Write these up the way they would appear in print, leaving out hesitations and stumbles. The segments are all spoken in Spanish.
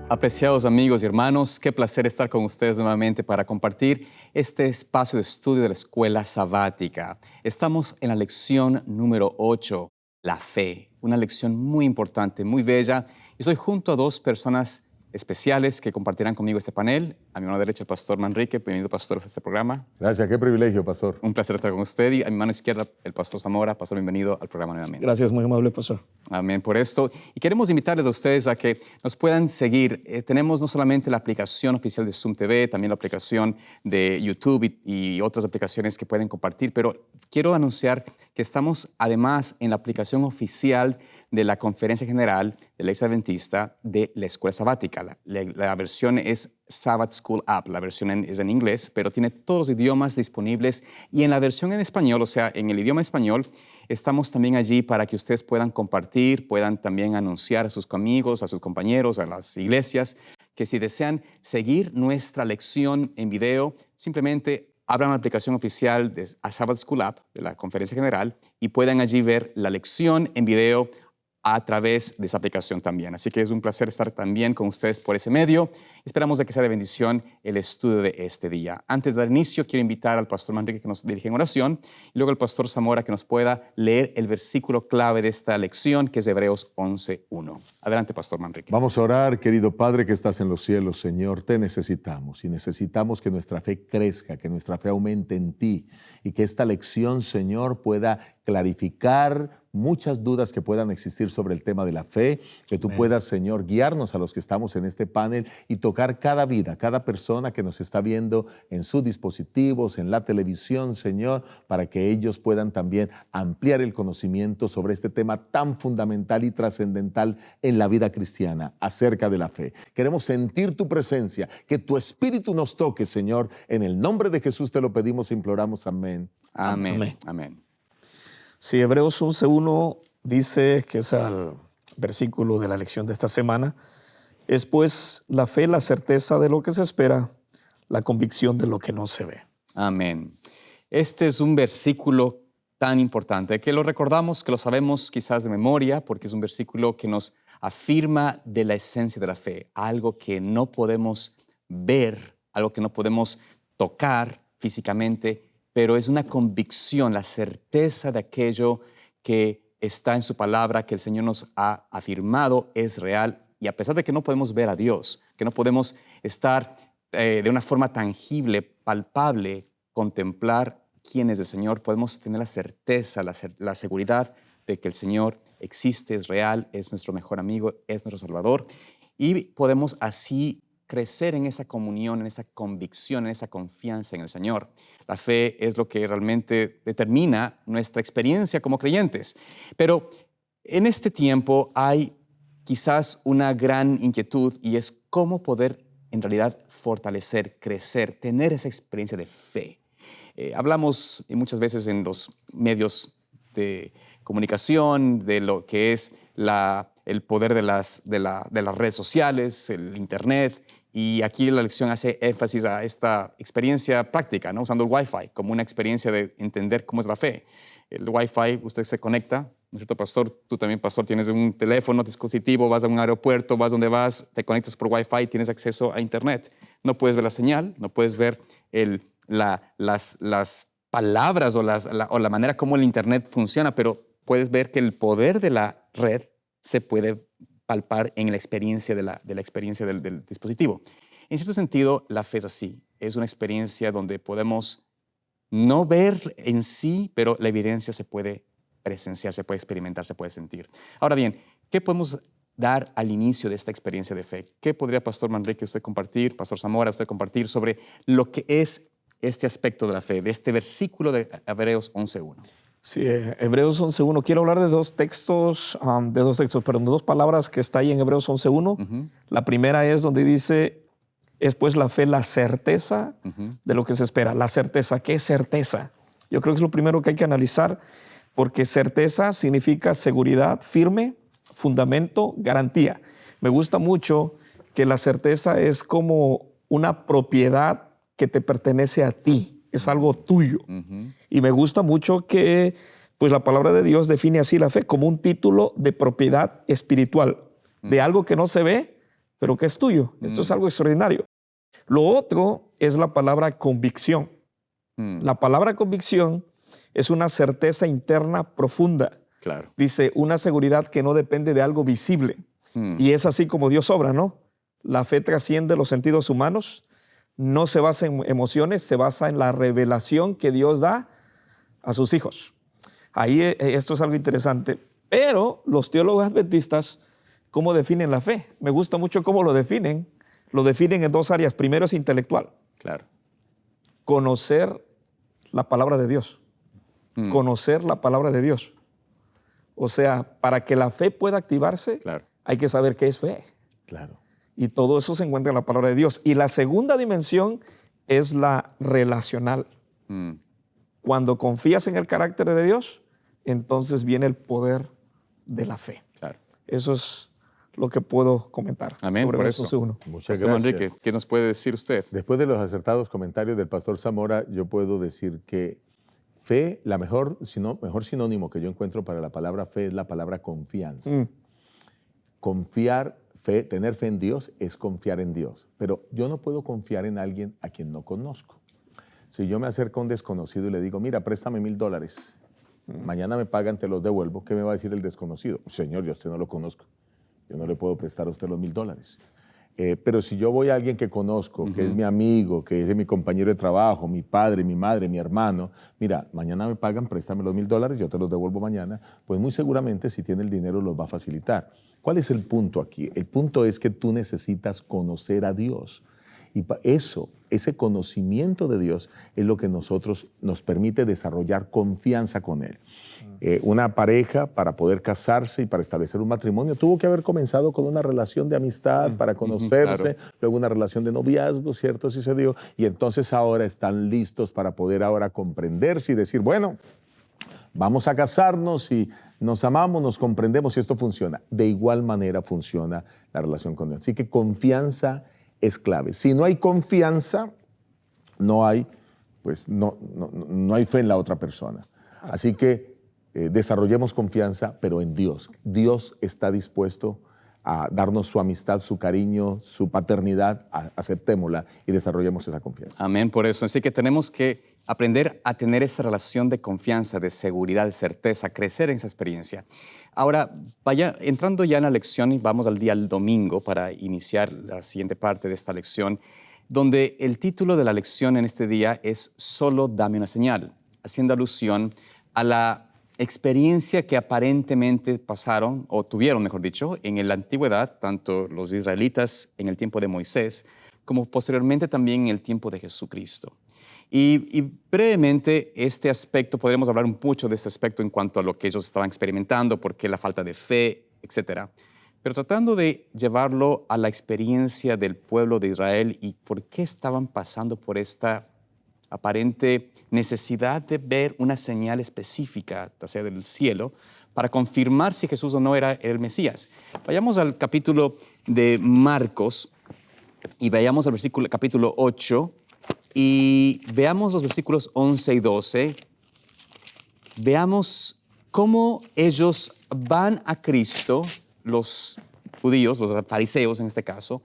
Apreciados amigos y hermanos, qué placer estar con ustedes nuevamente para compartir este espacio de estudio de la Escuela Sabática. Estamos en la lección número 8, la fe, una lección muy importante, muy bella. Y estoy junto a dos personas especiales que compartirán conmigo este panel. A mi mano derecha el pastor Manrique, bienvenido pastor a este programa. Gracias, qué privilegio, pastor. Un placer estar con usted. Y a mi mano izquierda el pastor Zamora. Pastor, bienvenido al programa nuevamente. Gracias, muy amable, pastor. Amén por esto. Y queremos invitarles a ustedes a que nos puedan seguir. Tenemos no solamente la aplicación oficial de Zoom TV, también la aplicación de YouTube y otras aplicaciones que pueden compartir, pero quiero anunciar que estamos además en la aplicación oficial de la Conferencia General de la Iglesia Adventista de la Escuela Sabática. La versión es Sabbath School App, la versión es en inglés, pero tiene todos los idiomas disponibles y en la versión en español, o sea, en el idioma español, estamos también allí para que ustedes puedan compartir, puedan también anunciar a sus amigos, a sus compañeros, a las iglesias, que si desean seguir nuestra lección en video, simplemente abran la aplicación oficial de Sabbath School App de la Conferencia General y puedan allí ver la lección en video a través de esa aplicación también. Así que es un placer estar también con ustedes por ese medio. Esperamos de que sea de bendición el estudio de este día. Antes de dar inicio, quiero invitar al pastor Manrique que nos dirija en oración y luego al pastor Zamora que nos pueda leer el versículo clave de esta lección, que es Hebreos 11:1. Adelante, pastor Manrique. Vamos a orar, querido Padre que estás en los cielos, Señor, te necesitamos y necesitamos que nuestra fe crezca, que nuestra fe aumente en ti y que esta lección, Señor, pueda clarificar muchas dudas que puedan existir sobre el tema de la fe, que tú puedas, Señor, guiarnos a los que estamos en este panel y tocar cada vida, cada persona que nos está viendo en sus dispositivos, en la televisión, Señor, para que ellos puedan también ampliar el conocimiento sobre este tema tan fundamental y trascendental en la vida cristiana, acerca de la fe. Queremos sentir tu presencia, que tu Espíritu nos toque, Señor. En el nombre de Jesús te lo pedimos e imploramos. Amén. Amén. Amén. Amén. Sí, Hebreos 11:1 dice, que es el versículo de la lección de esta semana, es pues la fe, la certeza de lo que se espera, la convicción de lo que no se ve. Amén. Este es un versículo tan importante que lo recordamos, que lo sabemos quizás de memoria, porque es un versículo que nos afirma de la esencia de la fe, algo que no podemos ver, algo que no podemos tocar físicamente, pero es una convicción, la certeza de aquello que está en su palabra, que el Señor nos ha afirmado es real. Y a pesar de que no podemos ver a Dios, que no podemos estar de una forma tangible, palpable, contemplar quién es el Señor, podemos tener la certeza, la seguridad de que el Señor existe, es real, es nuestro mejor amigo, es nuestro Salvador. Y podemos así crecer en esa comunión, en esa convicción, en esa confianza en el Señor. La fe es lo que realmente determina nuestra experiencia como creyentes. Pero en este tiempo hay quizás una gran inquietud y es cómo poder en realidad fortalecer, crecer, tener esa experiencia de fe. Hablamos muchas veces en los medios de comunicación de lo que es el poder de las redes sociales, el Internet. Y aquí la lección hace énfasis a esta experiencia práctica, ¿no? Usando el Wi-Fi como una experiencia de entender cómo es la fe. El Wi-Fi, usted se conecta, ¿no es cierto, pastor? Tú también, pastor, tienes un teléfono, dispositivo, vas a un aeropuerto, vas donde vas, te conectas por Wi-Fi y tienes acceso a Internet. No puedes ver la señal, no puedes ver las palabras o la manera como el Internet funciona, pero puedes ver que el poder de la red se puede palpar en la experiencia del dispositivo. En cierto sentido, la fe es así. Es una experiencia donde podemos no ver en sí, pero la evidencia se puede presenciar, se puede experimentar, se puede sentir. Ahora bien, ¿qué podemos dar al inicio de esta experiencia de fe? ¿Qué podría, pastor Manrique, usted compartir, pastor Zamora, usted compartir sobre lo que es este aspecto de la fe, de este versículo de Hebreos 11:1? Sí, Hebreos 11:1. Quiero hablar de dos palabras que está ahí en Hebreos 11:1. La primera es donde dice, es pues la fe, la certeza de lo que se espera. La certeza, ¿qué es certeza? Yo creo que es lo primero que hay que analizar, porque certeza significa seguridad firme, fundamento, garantía. Me gusta mucho que la certeza es como una propiedad que te pertenece a ti. Es algo tuyo. Y me gusta mucho que pues, la palabra de Dios define así la fe como un título de propiedad espiritual, de algo que no se ve, pero que es tuyo. Esto es algo extraordinario. Lo otro es la palabra convicción. La palabra convicción es una certeza interna profunda. Claro. Dice, una seguridad que no depende de algo visible. Y es así como Dios obra, ¿no? La fe trasciende los sentidos humanos, no se basa en emociones, se basa en la revelación que Dios da a sus hijos. Ahí esto es algo interesante. Pero los teólogos adventistas, ¿cómo definen la fe? Me gusta mucho cómo lo definen. Lo definen en dos áreas. Primero es intelectual. Claro. Conocer la palabra de Dios. Conocer la palabra de Dios. O sea, para que la fe pueda activarse, Claro. hay que saber qué es fe. Claro. Y todo eso se encuentra en la palabra de Dios. Y la segunda dimensión es la relacional. Cuando confías en el carácter de Dios, entonces viene el poder de la fe. Claro. Eso es lo que puedo comentar Amén, sobre por verso eso. 1. Muchas Pastor gracias. Enrique, ¿qué nos puede decir usted? Después de los acertados comentarios del pastor Zamora, yo puedo decir que fe, mejor sinónimo que yo encuentro para la palabra fe es la palabra confianza. Confiar, fe, tener fe en Dios es confiar en Dios. Pero yo no puedo confiar en alguien a quien no conozco. Si yo me acerco a un desconocido y le digo, mira, préstame $1,000, mañana me pagan, te los devuelvo, ¿qué me va a decir el desconocido? Señor, yo a usted no lo conozco. Yo no le puedo prestar a usted los $1,000. Pero si yo voy a alguien que conozco, que es mi amigo, que es mi compañero de trabajo, mi padre, mi madre, mi hermano, mira, mañana me pagan, préstame los $1,000, yo te los devuelvo mañana, pues muy seguramente si tiene el dinero los va a facilitar. ¿Cuál es el punto aquí? El punto es que tú necesitas conocer a Dios. Y ese conocimiento de Dios es lo que nos permite desarrollar confianza con Él. Una pareja, para poder casarse y para establecer un matrimonio, tuvo que haber comenzado con una relación de amistad para conocerse, claro. luego una relación de noviazgo, ¿cierto? Sí se dio. Y entonces ahora están listos para poder ahora comprenderse y decir, bueno, vamos a casarnos y nos amamos, nos comprendemos y esto funciona. De igual manera funciona la relación con Dios. Así que confianza es clave. Si no hay confianza, no hay fe en la otra persona. Así que desarrollemos confianza, pero en Dios. Dios está dispuesto a darnos su amistad, su cariño, su paternidad. Aceptémosla y desarrollemos esa confianza. Amén, por eso. Así que tenemos que aprender a tener esa relación de confianza, de seguridad, de certeza, crecer en esa experiencia. Ahora, entrando ya en la lección, y vamos al día domingo para iniciar la siguiente parte de esta lección, donde el título de la lección en este día es Solo dame una señal, haciendo alusión a la experiencia que aparentemente pasaron, o tuvieron, mejor dicho, en la antigüedad, tanto los israelitas en el tiempo de Moisés, como posteriormente también en el tiempo de Jesucristo. Y brevemente, este aspecto, podremos hablar mucho de este aspecto en cuanto a lo que ellos estaban experimentando, por qué la falta de fe, etc. Pero tratando de llevarlo a la experiencia del pueblo de Israel y por qué estaban pasando por esta aparente necesidad de ver una señal específica, ya sea del cielo, para confirmar si Jesús o no era el Mesías. Vayamos al capítulo de Marcos y vayamos al capítulo 8 y veamos los versículos 11 y 12. Veamos cómo ellos van a Cristo, los judíos, los fariseos en este caso,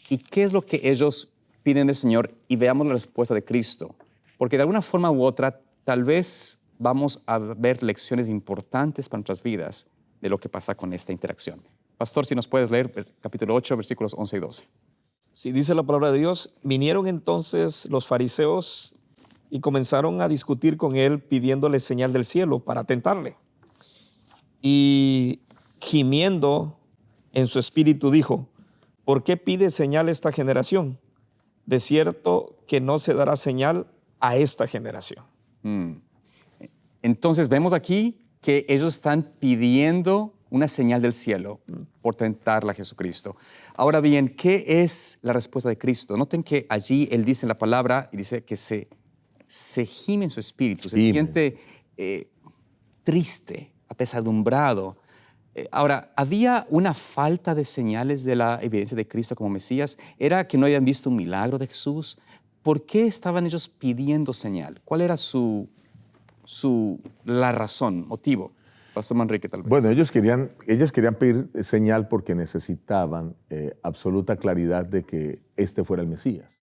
y qué es lo que ellos piden del Señor, y veamos la respuesta de Cristo. Porque de alguna forma u otra, tal vez vamos a ver lecciones importantes para nuestras vidas de lo que pasa con esta interacción. Pastor, si nos puedes leer capítulo 8, versículos 11 y 12. Si dice la palabra de Dios, vinieron entonces los fariseos y comenzaron a discutir con él pidiéndole señal del cielo para tentarle. Y gimiendo en su espíritu dijo, ¿por qué pide señal esta generación? De cierto que no se dará señal a esta generación. Entonces vemos aquí que ellos están pidiendo una señal del cielo por tentarla a Jesucristo. Ahora bien, ¿qué es la respuesta de Cristo? Noten que allí Él dice en la palabra, y dice que se gime en su espíritu, se siente triste, apesadumbrado. Ahora, ¿había una falta de señales de la evidencia de Cristo como Mesías? ¿Era que no habían visto un milagro de Jesús? ¿Por qué estaban ellos pidiendo señal? ¿Cuál era la razón, motivo? Pastor Manrique, tal vez. Bueno, ellos querían pedir señal porque necesitaban absoluta claridad de que este fuera el Mesías.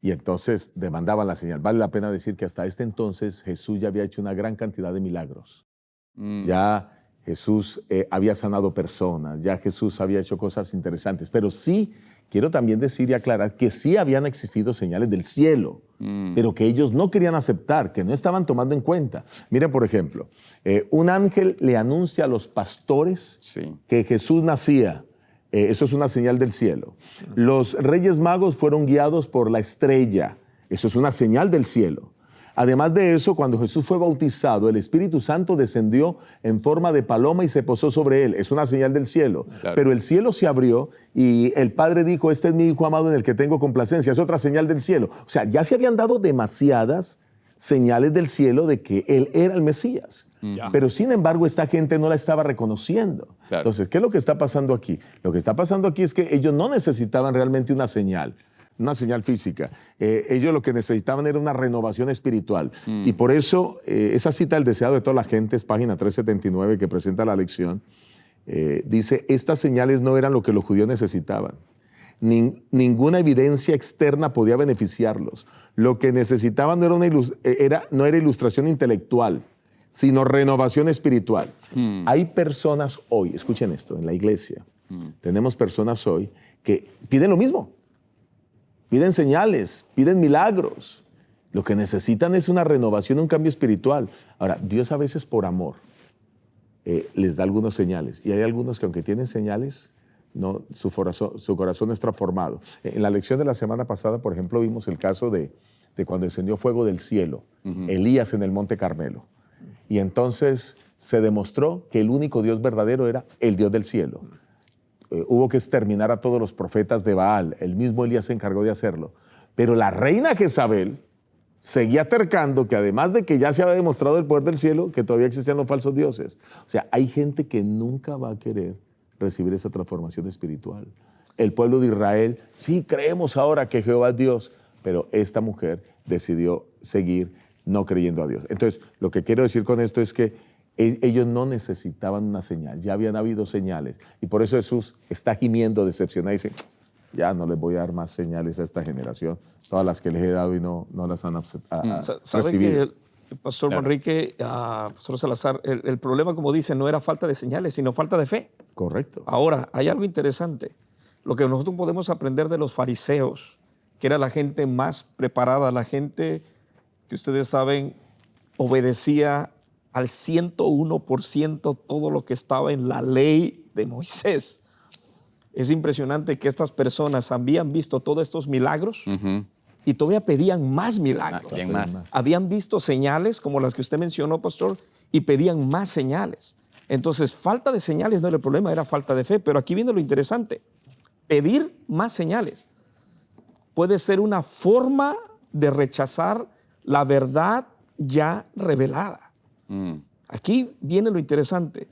Y entonces demandaban la señal. Vale la pena decir que hasta este entonces Jesús ya había hecho una gran cantidad de milagros. Ya Jesús había sanado personas, ya Jesús había hecho cosas interesantes. Pero sí, quiero también decir y aclarar que sí habían existido señales del cielo, pero que ellos no querían aceptar, que no estaban tomando en cuenta. Miren, por ejemplo, un ángel le anuncia a los pastores que Jesús nacía. Eso es una señal del cielo. Los Reyes Magos fueron guiados por la estrella. Eso es una señal del cielo. Además de eso, cuando Jesús fue bautizado, el Espíritu Santo descendió en forma de paloma y se posó sobre él. Es una señal del cielo. Claro. Pero el cielo se abrió y el Padre dijo, este es mi Hijo amado en el que tengo complacencia. Es otra señal del cielo. O sea, ya se habían dado demasiadas señales del cielo de que él era el Mesías. Pero sin embargo, esta gente no la estaba reconociendo. Claro. Entonces, ¿qué es lo que está pasando aquí? Lo que está pasando aquí es que ellos no necesitaban realmente una señal física. Ellos lo que necesitaban era una renovación espiritual. Y por eso, esa cita del deseado de toda la gente, es página 379 que presenta la lección, dice, estas señales no eran lo que los judíos necesitaban. Ninguna evidencia externa podía beneficiarlos. Lo que necesitaban no era ilustración intelectual, sino renovación espiritual. Hay personas hoy, escuchen esto, en la iglesia, tenemos personas hoy que piden lo mismo. Piden señales, piden milagros. Lo que necesitan es una renovación, un cambio espiritual. Ahora, Dios a veces por amor les da algunas señales. Y hay algunos que aunque tienen señales, su corazón no es transformado. En la lección de la semana pasada, por ejemplo, vimos el caso de cuando descendió fuego del cielo, Elías en el Monte Carmelo. Y entonces se demostró que el único Dios verdadero era el Dios del cielo. Hubo que exterminar a todos los profetas de Baal. El mismo Elías se encargó de hacerlo. Pero la reina Jezabel seguía tercando que además de que ya se había demostrado el poder del cielo, que todavía existían los falsos dioses. O sea, hay gente que nunca va a querer recibir esa transformación espiritual. El pueblo de Israel, sí creemos ahora que Jehová es Dios, pero esta mujer decidió seguir no creyendo a Dios. Entonces, lo que quiero decir con esto es que ellos no necesitaban una señal, ya habían habido señales. Y por eso Jesús está gimiendo, decepcionado, y dice, ya no les voy a dar más señales a esta generación, todas las que les he dado y no las han recibido. ¿Sabe que el Pastor Manrique, Pastor Salazar, el problema, como dice, no era falta de señales, sino falta de fe? Correcto. Ahora, hay algo interesante. Lo que nosotros podemos aprender de los fariseos, que era la gente más preparada, la gente que ustedes saben, obedecía al 101% todo lo que estaba en la ley de Moisés. Es impresionante que estas personas habían visto todos estos milagros y todavía pedían más milagros. Habían visto señales como las que usted mencionó, pastor, y pedían más señales. Entonces, falta de señales no era el problema, era falta de fe. Pero aquí viene lo interesante. Pedir más señales puede ser una forma de rechazar la verdad ya revelada. Aquí viene lo interesante.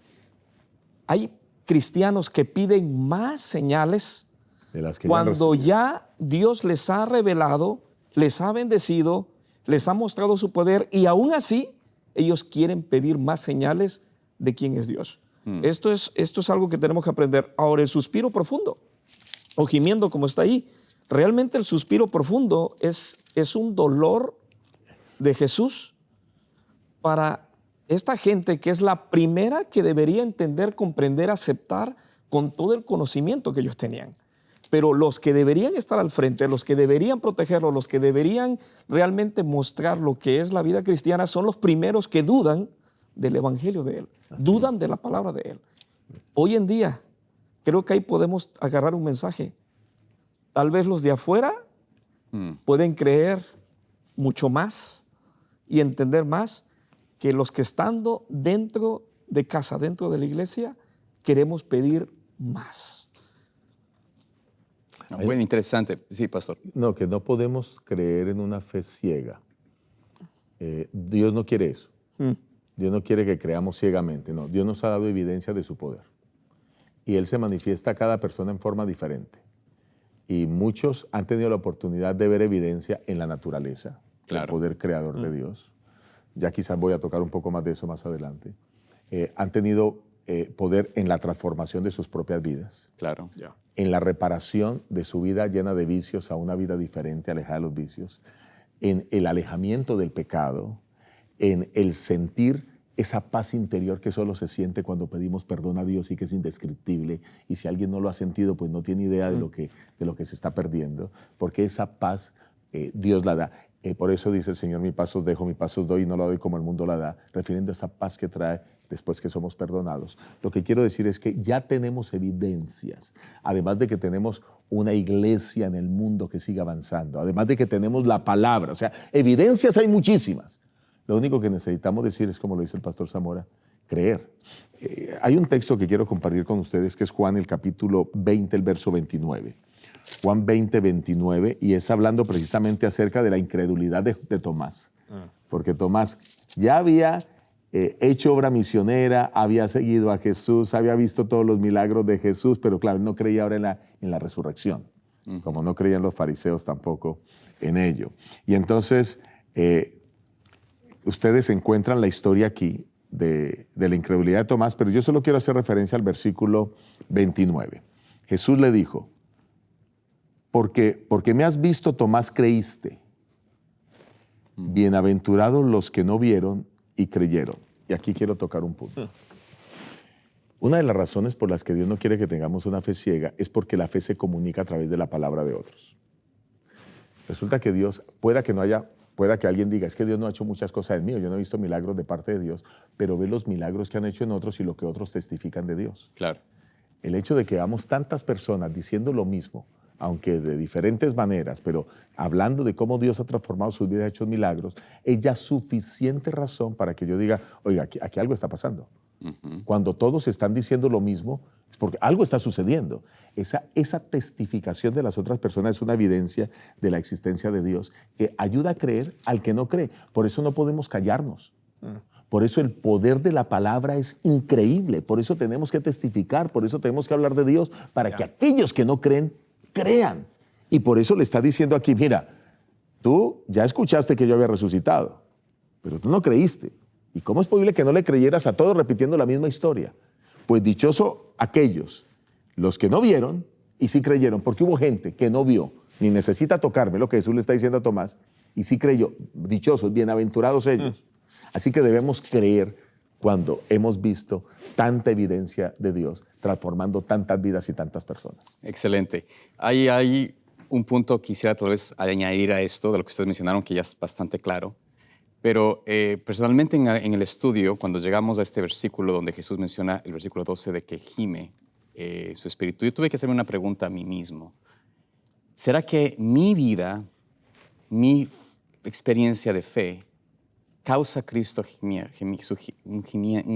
Hay cristianos que piden más señales de las que cuando ya Dios les ha revelado, les ha bendecido, les ha mostrado su poder y aún así ellos quieren pedir más señales de quién es Dios. Esto es algo que tenemos que aprender. Ahora, el suspiro profundo o gimiendo como está ahí, realmente el suspiro profundo es un dolor de Jesús para esta gente que es la primera que debería entender, comprender, aceptar con todo el conocimiento que ellos tenían. Pero los que deberían estar al frente, los que deberían protegerlo, los que deberían realmente mostrar lo que es la vida cristiana son los primeros que dudan del evangelio de Él, dudan de la palabra de Él. Hoy en día creo que ahí podemos agarrar un mensaje. Tal vez los de afuera pueden creer mucho más y entender más que los que estando dentro de casa, dentro de la iglesia, queremos pedir más. Bueno, interesante. Sí, pastor. No, que no podemos creer en una fe ciega. Dios no quiere eso. Dios no quiere que creamos ciegamente. No, Dios nos ha dado evidencia de su poder. Y Él se manifiesta a cada persona en forma diferente. Y muchos han tenido la oportunidad de ver evidencia en la naturaleza, el poder creador de Dios. Ya quizás voy a tocar un poco más de eso más adelante. han tenido poder en la transformación de sus propias vidas, Claro. en la reparación de su vida llena de vicios a una vida diferente, alejada de los vicios, en el alejamiento del pecado, en el sentir esa paz interior que solo se siente cuando pedimos perdón a Dios y que es indescriptible. Y si alguien no lo ha sentido, pues no tiene idea de lo que se está perdiendo, porque esa paz Dios la da. Por eso dice el Señor, mi paz os dejo, mi paz os doy, y no la doy como el mundo la da, refiriendo a esa paz que trae después que somos perdonados. Lo que quiero decir es que ya tenemos evidencias, además de que tenemos una iglesia en el mundo que sigue avanzando, además de que tenemos la palabra, o sea, evidencias hay muchísimas. Lo único que necesitamos decir es, como lo dice el pastor Zamora, creer. Hay un texto que quiero compartir con ustedes que es Juan, el capítulo 20, el verso 29. Juan 20, 29, y es hablando precisamente acerca de la incredulidad de Tomás. Porque Tomás ya había hecho obra misionera, había seguido a Jesús, había visto todos los milagros de Jesús, pero claro, no creía ahora en la resurrección, como no creían los fariseos tampoco en ello. Y entonces, ustedes encuentran la historia aquí de la incredulidad de Tomás, pero yo solo quiero hacer referencia al versículo 29. Jesús le dijo, porque me has visto, Tomás, creíste. Bienaventurados los que no vieron y creyeron. Y aquí quiero tocar un punto. Una de las razones por las que Dios no quiere que tengamos una fe ciega es porque la fe se comunica a través de la palabra de otros. Resulta que Dios, pueda que alguien diga, es que Dios no ha hecho muchas cosas en mí, yo no he visto milagros de parte de Dios, pero ve los milagros que han hecho en otros y lo que otros testifican de Dios. Claro. El hecho de que veamos tantas personas diciendo lo mismo, aunque de diferentes maneras, pero hablando de cómo Dios ha transformado sus vidas, ha hecho milagros, es ya suficiente razón para que yo diga, oiga, aquí algo está pasando. Cuando todos están diciendo lo mismo, es porque algo está sucediendo. Esa testificación de las otras personas es una evidencia de la existencia de Dios que ayuda a creer al que no cree. Por eso no podemos callarnos. Por eso el poder de la palabra es increíble. Por eso tenemos que testificar, por eso tenemos que hablar de Dios, para que aquellos que no creen, crean. Y por eso le está diciendo aquí, mira, tú ya escuchaste que yo había resucitado, pero tú no creíste. ¿Y cómo es posible que no le creyeras a todos repitiendo la misma historia? Pues dichoso aquellos, los que no vieron y sí creyeron, porque hubo gente que no vio, ni necesita tocarme, lo que Jesús le está diciendo a Tomás, y sí creyó. Dichosos, bienaventurados ellos. Así que debemos creer cuando hemos visto tanta evidencia de Dios transformando tantas vidas y tantas personas. Excelente. Hay un punto que quisiera tal vez añadir a esto, de lo que ustedes mencionaron, que ya es bastante claro. Pero personalmente en el estudio, cuando llegamos a este versículo donde Jesús menciona el versículo 12 de que gime su espíritu, yo tuve que hacerme una pregunta a mí mismo. ¿Será que mi vida, mi experiencia de fe, causa a Cristo un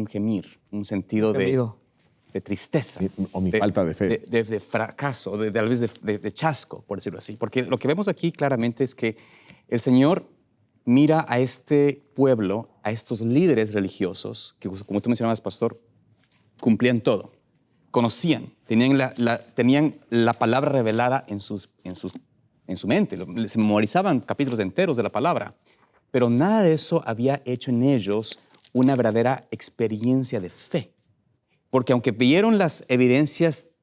gemir, un sentido de tristeza? O mi falta de fe. De fracaso, tal vez de chasco, por decirlo así. Porque lo que vemos aquí claramente es que el Señor mira a este pueblo, a estos líderes religiosos, que como tú mencionabas, pastor, cumplían todo, conocían, tenían la palabra revelada en su mente, se memorizaban capítulos enteros de la palabra, pero nada de eso había hecho en ellos una verdadera experiencia de fe. Porque aunque vieron las evidencias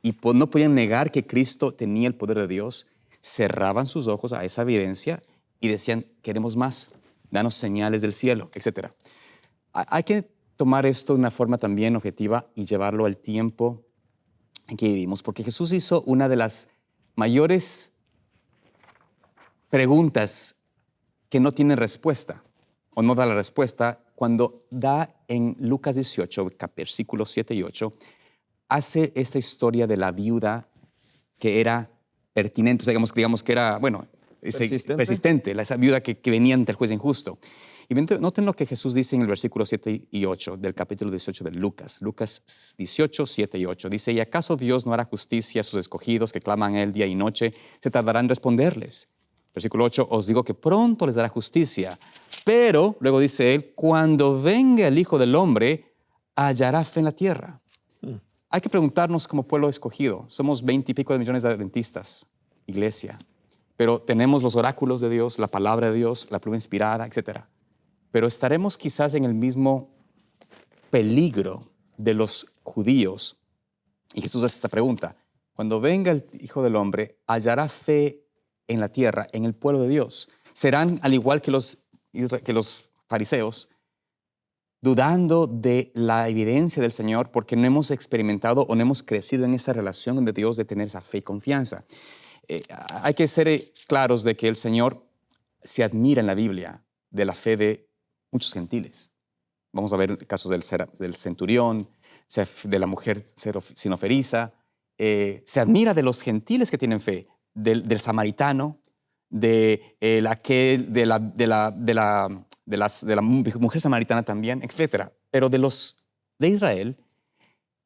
y no podían negar que Cristo tenía el poder de Dios, cerraban sus ojos a esa evidencia y decían, queremos más, danos señales del cielo, etc. Hay que tomar esto de una forma también objetiva y llevarlo al tiempo en que vivimos, porque Jesús hizo una de las mayores preguntas que no tienen respuesta, o no da la respuesta, cuando da en Lucas 18, versículos 7 y 8, hace esta historia de la viuda que era pertinente, o sea, digamos que era, bueno, persistente, esa viuda que venía ante el juez injusto. Y noten lo que Jesús dice en el versículo 7 y 8 del capítulo 18 de Lucas. Lucas 18, 7 y 8. Dice, ¿y acaso Dios no hará justicia a sus escogidos que claman a él día y noche? ¿Se tardará en responderles? Versículo 8, os digo que pronto les dará justicia. Pero, luego dice él, cuando venga el Hijo del Hombre, hallará fe en la tierra. Hay que preguntarnos como pueblo escogido. Somos 20 y pico de millones de adventistas, iglesia. Pero tenemos los oráculos de Dios, la palabra de Dios, la pluma inspirada, etc. Pero estaremos quizás en el mismo peligro de los judíos. Y Jesús hace esta pregunta: cuando venga el Hijo del Hombre, ¿hallará fe en la tierra, en el pueblo de Dios? ¿Serán al igual que los fariseos, dudando de la evidencia del Señor porque no hemos experimentado o no hemos crecido en esa relación de Dios de tener esa fe y confianza? Hay que ser claros de que el Señor se admira en la Biblia de la fe de muchos gentiles. Vamos a ver casos del centurión, de la mujer sinoferiza. Se admira de los gentiles que tienen fe, del samaritano, de la mujer samaritana también, etc. Pero de Israel,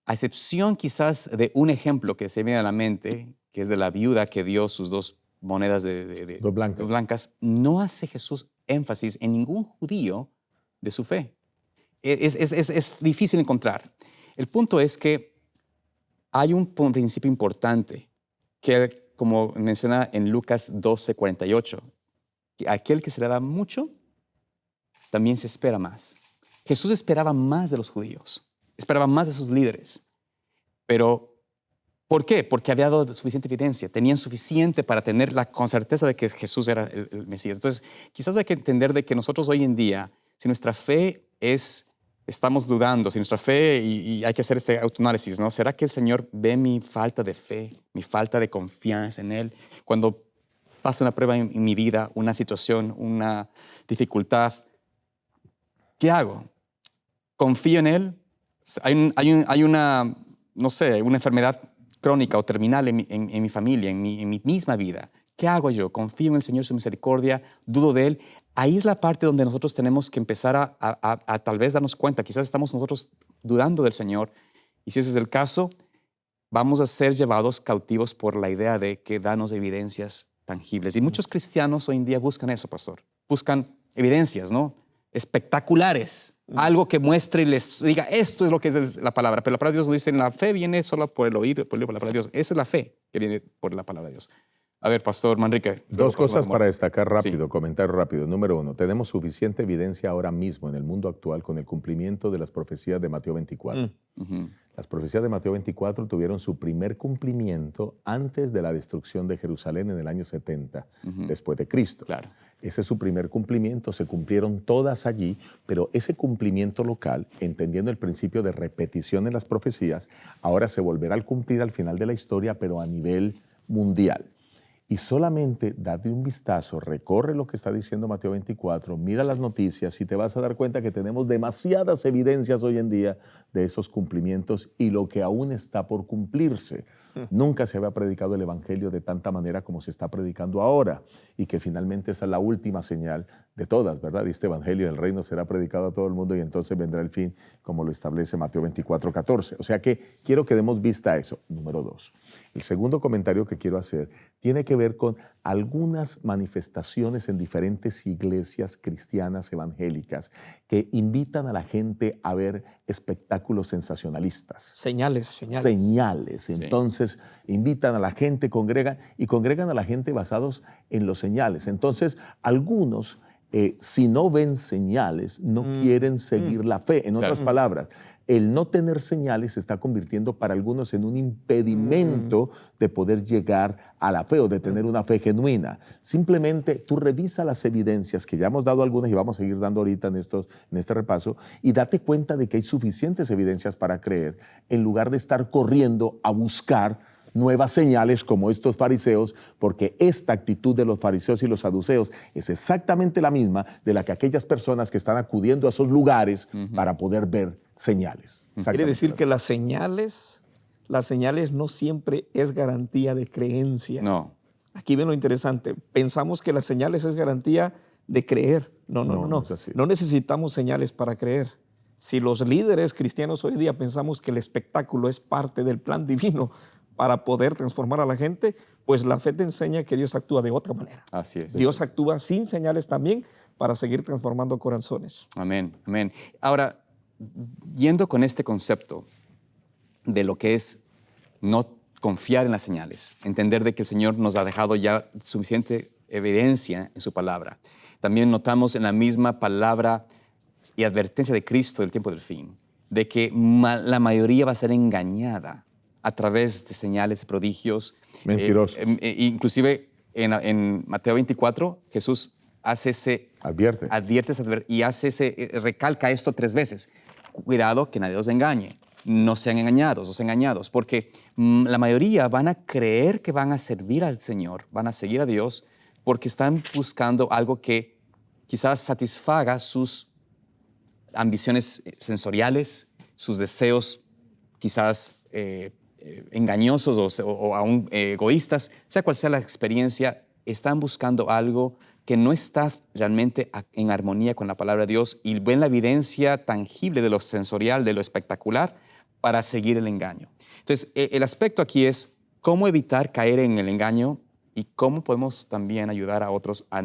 a excepción quizás de un ejemplo que se me viene a la mente, que es de la viuda que dio sus 2 monedas Dos blancas, no hace Jesús énfasis en ningún judío de su fe. Es difícil encontrar. El punto es que hay un principio importante que, como menciona en Lucas 12:48, que aquel que se le da mucho, también se espera más. Jesús esperaba más de los judíos, esperaba más de sus líderes. Pero, ¿por qué? Porque había dado suficiente evidencia, tenían suficiente para tener con certeza de que Jesús era el Mesías. Entonces, quizás hay que entender de que nosotros hoy en día, si nuestra fe estamos dudando, si nuestra fe, y hay que hacer este autoanálisis, ¿no? ¿Será que el Señor ve mi falta de fe, mi falta de confianza en Él? Cuando pasa una prueba en mi vida, una situación, una dificultad, ¿qué hago? ¿Confío en Él? Hay una, no sé, una enfermedad crónica o terminal en mi familia, en mi misma vida. ¿Qué hago yo? ¿Confío en el Señor, su misericordia? ¿Dudo de Él? Ahí es la parte donde nosotros tenemos que empezar a tal vez darnos cuenta. Quizás estamos nosotros dudando del Señor. Y si ese es el caso, vamos a ser llevados cautivos por la idea de que danos evidencias tangibles. Y muchos cristianos hoy en día buscan eso, pastor. Buscan evidencias, ¿no? Espectaculares. Algo que muestre y les diga, esto es lo que es la palabra. Pero la palabra de Dios nos dice, la fe viene solo por el oír, por la palabra de Dios. Esa es la fe que viene por la palabra de Dios. A ver, Pastor Manrique. 2 cosas para destacar rápido, Sí. comentario rápido. Número 1, tenemos suficiente evidencia ahora mismo en el mundo actual con el cumplimiento de las profecías de Mateo 24. Las profecías de Mateo 24 tuvieron su primer cumplimiento antes de la destrucción de Jerusalén en el año 70, después de Cristo. Claro. Ese es su primer cumplimiento, se cumplieron todas allí, pero ese cumplimiento local, entendiendo el principio de repetición en las profecías, ahora se volverá a cumplir al final de la historia, pero a nivel mundial. Y solamente date un vistazo, recorre lo que está diciendo Mateo 24, mira las noticias y te vas a dar cuenta que tenemos demasiadas evidencias hoy en día de esos cumplimientos y lo que aún está por cumplirse. Nunca se había predicado el Evangelio de tanta manera como se está predicando ahora y que finalmente esa es la última señal de todas, ¿verdad? Este Evangelio del Reino será predicado a todo el mundo y entonces vendrá el fin, como lo establece Mateo 24:14. O sea que quiero que demos vista a eso. Número 2. El segundo comentario que quiero hacer tiene que ver con algunas manifestaciones en diferentes iglesias cristianas evangélicas que invitan a la gente a ver espectáculos sensacionalistas. Señales. Entonces, invitan a la gente, congregan a la gente basados en los señales. Entonces, algunos, si no ven señales, no quieren seguir la fe. En otras palabras, el no tener señales se está convirtiendo para algunos en un impedimento de poder llegar a la fe o de tener una fe genuina. Simplemente tú revisa las evidencias, que ya hemos dado algunas y vamos a seguir dando ahorita en este repaso, y date cuenta de que hay suficientes evidencias para creer, en lugar de estar corriendo a buscar nuevas señales como estos fariseos, porque esta actitud de los fariseos y los saduceos es exactamente la misma de la que aquellas personas que están acudiendo a esos lugares para poder ver señales. Quiere decir que las señales no siempre es garantía de creencia. No. Aquí ven lo interesante. Pensamos que las señales es garantía de creer. No. es así. No necesitamos señales para creer. Si los líderes cristianos hoy día pensamos que el espectáculo es parte del plan divino para poder transformar a la gente, pues la fe te enseña que Dios actúa de otra manera. Así es. Dios actúa sin señales también para seguir transformando corazones. Amén, amén. Ahora, yendo con este concepto de lo que es no confiar en las señales, entender de que el Señor nos ha dejado ya suficiente evidencia en su palabra. También notamos en la misma palabra y advertencia de Cristo del tiempo del fin, de que la mayoría va a ser engañada a través de señales y prodigios. Mentirosos. Inclusive en Mateo 24, Jesús hace Advierte. y recalca esto 3 veces. Cuidado que nadie os engañe. No sean engañados, porque la mayoría van a creer que van a servir al Señor, van a seguir a Dios, porque están buscando algo que quizás satisfaga sus ambiciones sensoriales, sus deseos quizás engañosos o aún egoístas, sea cual sea la experiencia, están buscando algo que no está realmente en armonía con la palabra de Dios y ven la evidencia tangible de lo sensorial, de lo espectacular, para seguir el engaño. Entonces, el aspecto aquí es cómo evitar caer en el engaño y cómo podemos también ayudar a otros a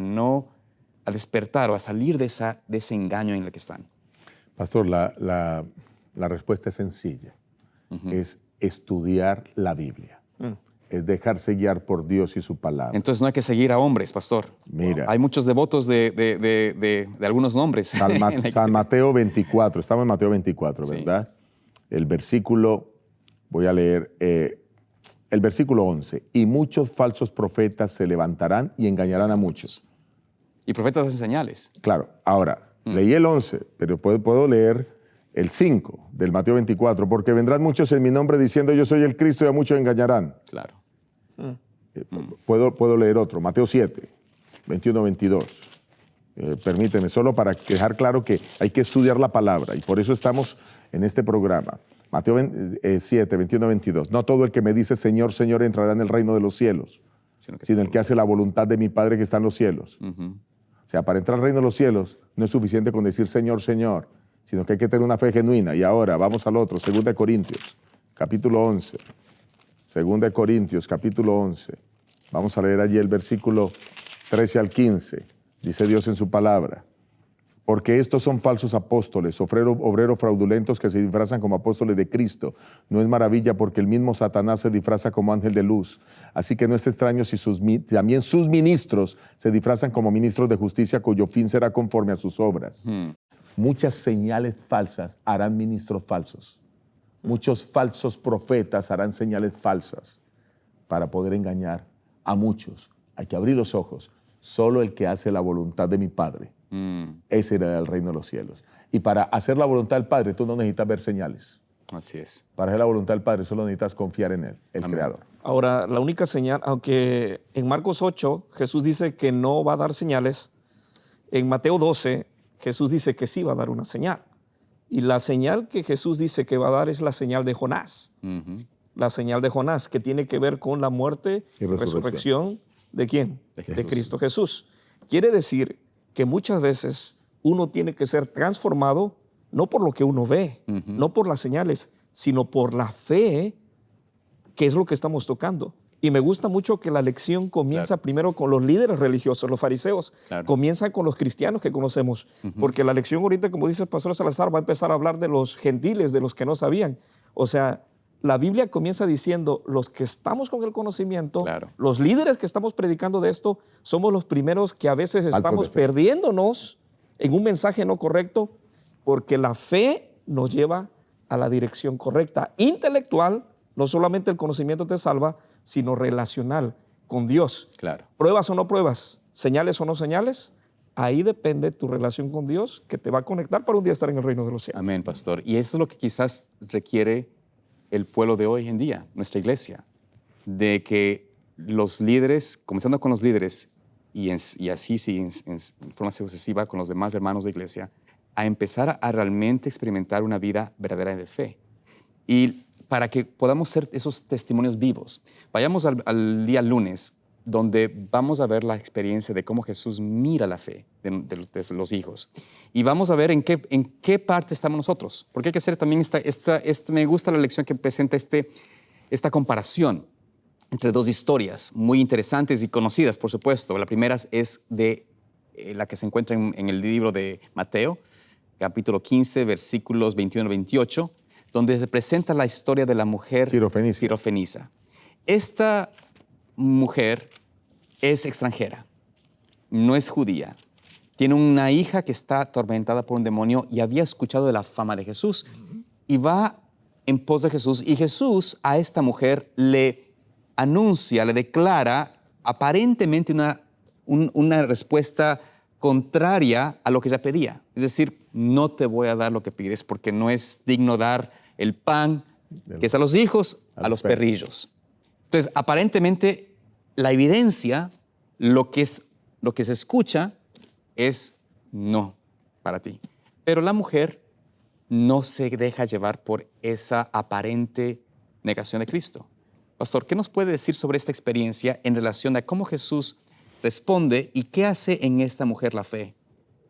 despertar o a salir de ese engaño en el que están. Pastor, la respuesta es sencilla. Es estudiar la Biblia. Es dejarse guiar por Dios y su palabra. Entonces no hay que seguir a hombres, pastor. Mira. Hay muchos devotos de algunos nombres. San Mateo 24, estamos en Mateo 24, Sí. ¿verdad? El versículo, voy a leer, el versículo 11. Y muchos falsos profetas se levantarán y engañarán a muchos. Y profetas hacen señales. Claro, ahora, leí el 11, pero puedo leer el 5 del Mateo 24, porque vendrán muchos en mi nombre diciendo yo soy el Cristo y a muchos engañarán. Claro. Puedo leer otro, Mateo 7, 21, 22. Permíteme, solo para dejar claro que hay que estudiar la palabra y por eso estamos en este programa. Mateo 7, 21, 22. No todo el que me dice Señor, Señor entrará en el reino de los cielos, sino el que hace la voluntad de mi Padre que está en los cielos. O sea, para entrar al reino de los cielos no es suficiente con decir Señor, Señor, sino que hay que tener una fe genuina. Y ahora vamos al otro, 2 Corintios, capítulo 11. 2 Corintios, capítulo 11. Vamos a leer allí el versículo 13 al 15. Dice Dios en su palabra. Porque estos son falsos apóstoles, obreros fraudulentos que se disfrazan como apóstoles de Cristo. No es maravilla porque el mismo Satanás se disfraza como ángel de luz. Así que no es extraño si también sus ministros se disfrazan como ministros de justicia cuyo fin será conforme a sus obras. Muchas señales falsas harán ministros falsos. Muchos falsos profetas harán señales falsas para poder engañar a muchos. Hay que abrir los ojos. Solo el que hace la voluntad de mi Padre, ese irá al reino de los cielos. Y para hacer la voluntad del Padre, tú no necesitas ver señales. Así es. Para hacer la voluntad del Padre, solo necesitas confiar en Él, el Amén. Creador. Ahora, la única señal, aunque en Marcos 8 Jesús dice que no va a dar señales, en Mateo 12 Jesús dice que sí va a dar una señal. Y la señal que Jesús dice que va a dar es la señal de Jonás. La señal de Jonás, que tiene que ver con la muerte y resurrección ¿de quién? De Cristo Jesús. Quiere decir que muchas veces uno tiene que ser transformado no por lo que uno ve, no por las señales, sino por la fe, que es lo que estamos tocando. Y me gusta mucho que la lección comienza primero con los líderes religiosos, los fariseos. Comienza con los cristianos que conocemos. Porque la lección ahorita, como dice el pastor Salazar, va a empezar a hablar de los gentiles, de los que no sabían. O sea, la Biblia comienza diciendo, los que estamos con el conocimiento, los líderes que estamos predicando de esto, somos los primeros que a veces estamos perdiéndonos en un mensaje no correcto, porque la fe nos lleva a la dirección correcta. Intelectual, no solamente el conocimiento te salva, sino relacional con Dios. Pruebas o no pruebas, señales o no señales, ahí depende tu relación con Dios, que te va a conectar para un día estar en el reino de los cielos. Amén, pastor. Y eso es lo que quizás requiere el pueblo de hoy en día, nuestra iglesia, de que los líderes, comenzando con los líderes y así sí, en forma sucesiva con los demás hermanos de iglesia, a empezar a realmente experimentar una vida verdadera de fe. Y para que podamos ser esos testimonios vivos, vayamos al día lunes, donde vamos a ver la experiencia de cómo Jesús mira la fe de los hijos. Y vamos a ver en qué parte estamos nosotros. Porque hay que hacer también me gusta la lección que presenta esta comparación entre dos historias muy interesantes y conocidas, por supuesto. La primera es de la que se encuentra en el libro de Mateo, capítulo 15, versículos 21-28, donde se presenta la historia de la mujer Sirofenisa. Esta mujer es extranjera, no es judía. Tiene una hija que está atormentada por un demonio y había escuchado de la fama de Jesús. y va en pos de Jesús. Y Jesús a esta mujer le anuncia, le declara aparentemente una respuesta contraria a lo que ella pedía. Es decir, no te voy a dar lo que pides porque no es digno dar el pan que es a los hijos, a los perrillos. Entonces, aparentemente, la evidencia, lo que se escucha es no para ti. Pero la mujer no se deja llevar por esa aparente negación de Cristo. Pastor, ¿qué nos puede decir sobre esta experiencia en relación a cómo Jesús responde y qué hace en esta mujer la fe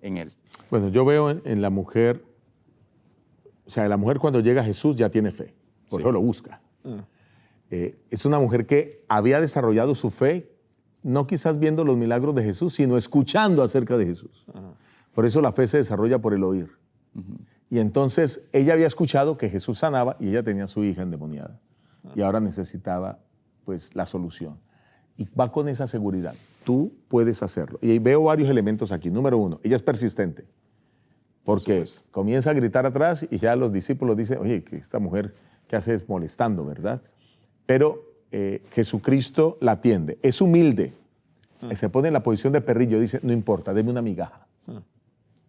en él? Bueno, yo veo en la mujer, o sea, la mujer cuando llega a Jesús ya tiene fe, por eso lo busca. Es una mujer que había desarrollado su fe, no quizás viendo los milagros de Jesús, sino escuchando acerca de Jesús. Por eso la fe se desarrolla por el oír. Y entonces ella había escuchado que Jesús sanaba y ella tenía a su hija endemoniada. Y ahora necesitaba pues la solución. Y va con esa seguridad. Tú puedes hacerlo. Y veo varios elementos aquí. Número uno, ella es persistente. Porque comienza a gritar atrás y ya los discípulos dicen, oye, que esta mujer, ¿qué hace es molestando, verdad? Pero Jesucristo la atiende. Es humilde. Se pone en la posición de perrillo. Dice, no importa, deme una migaja.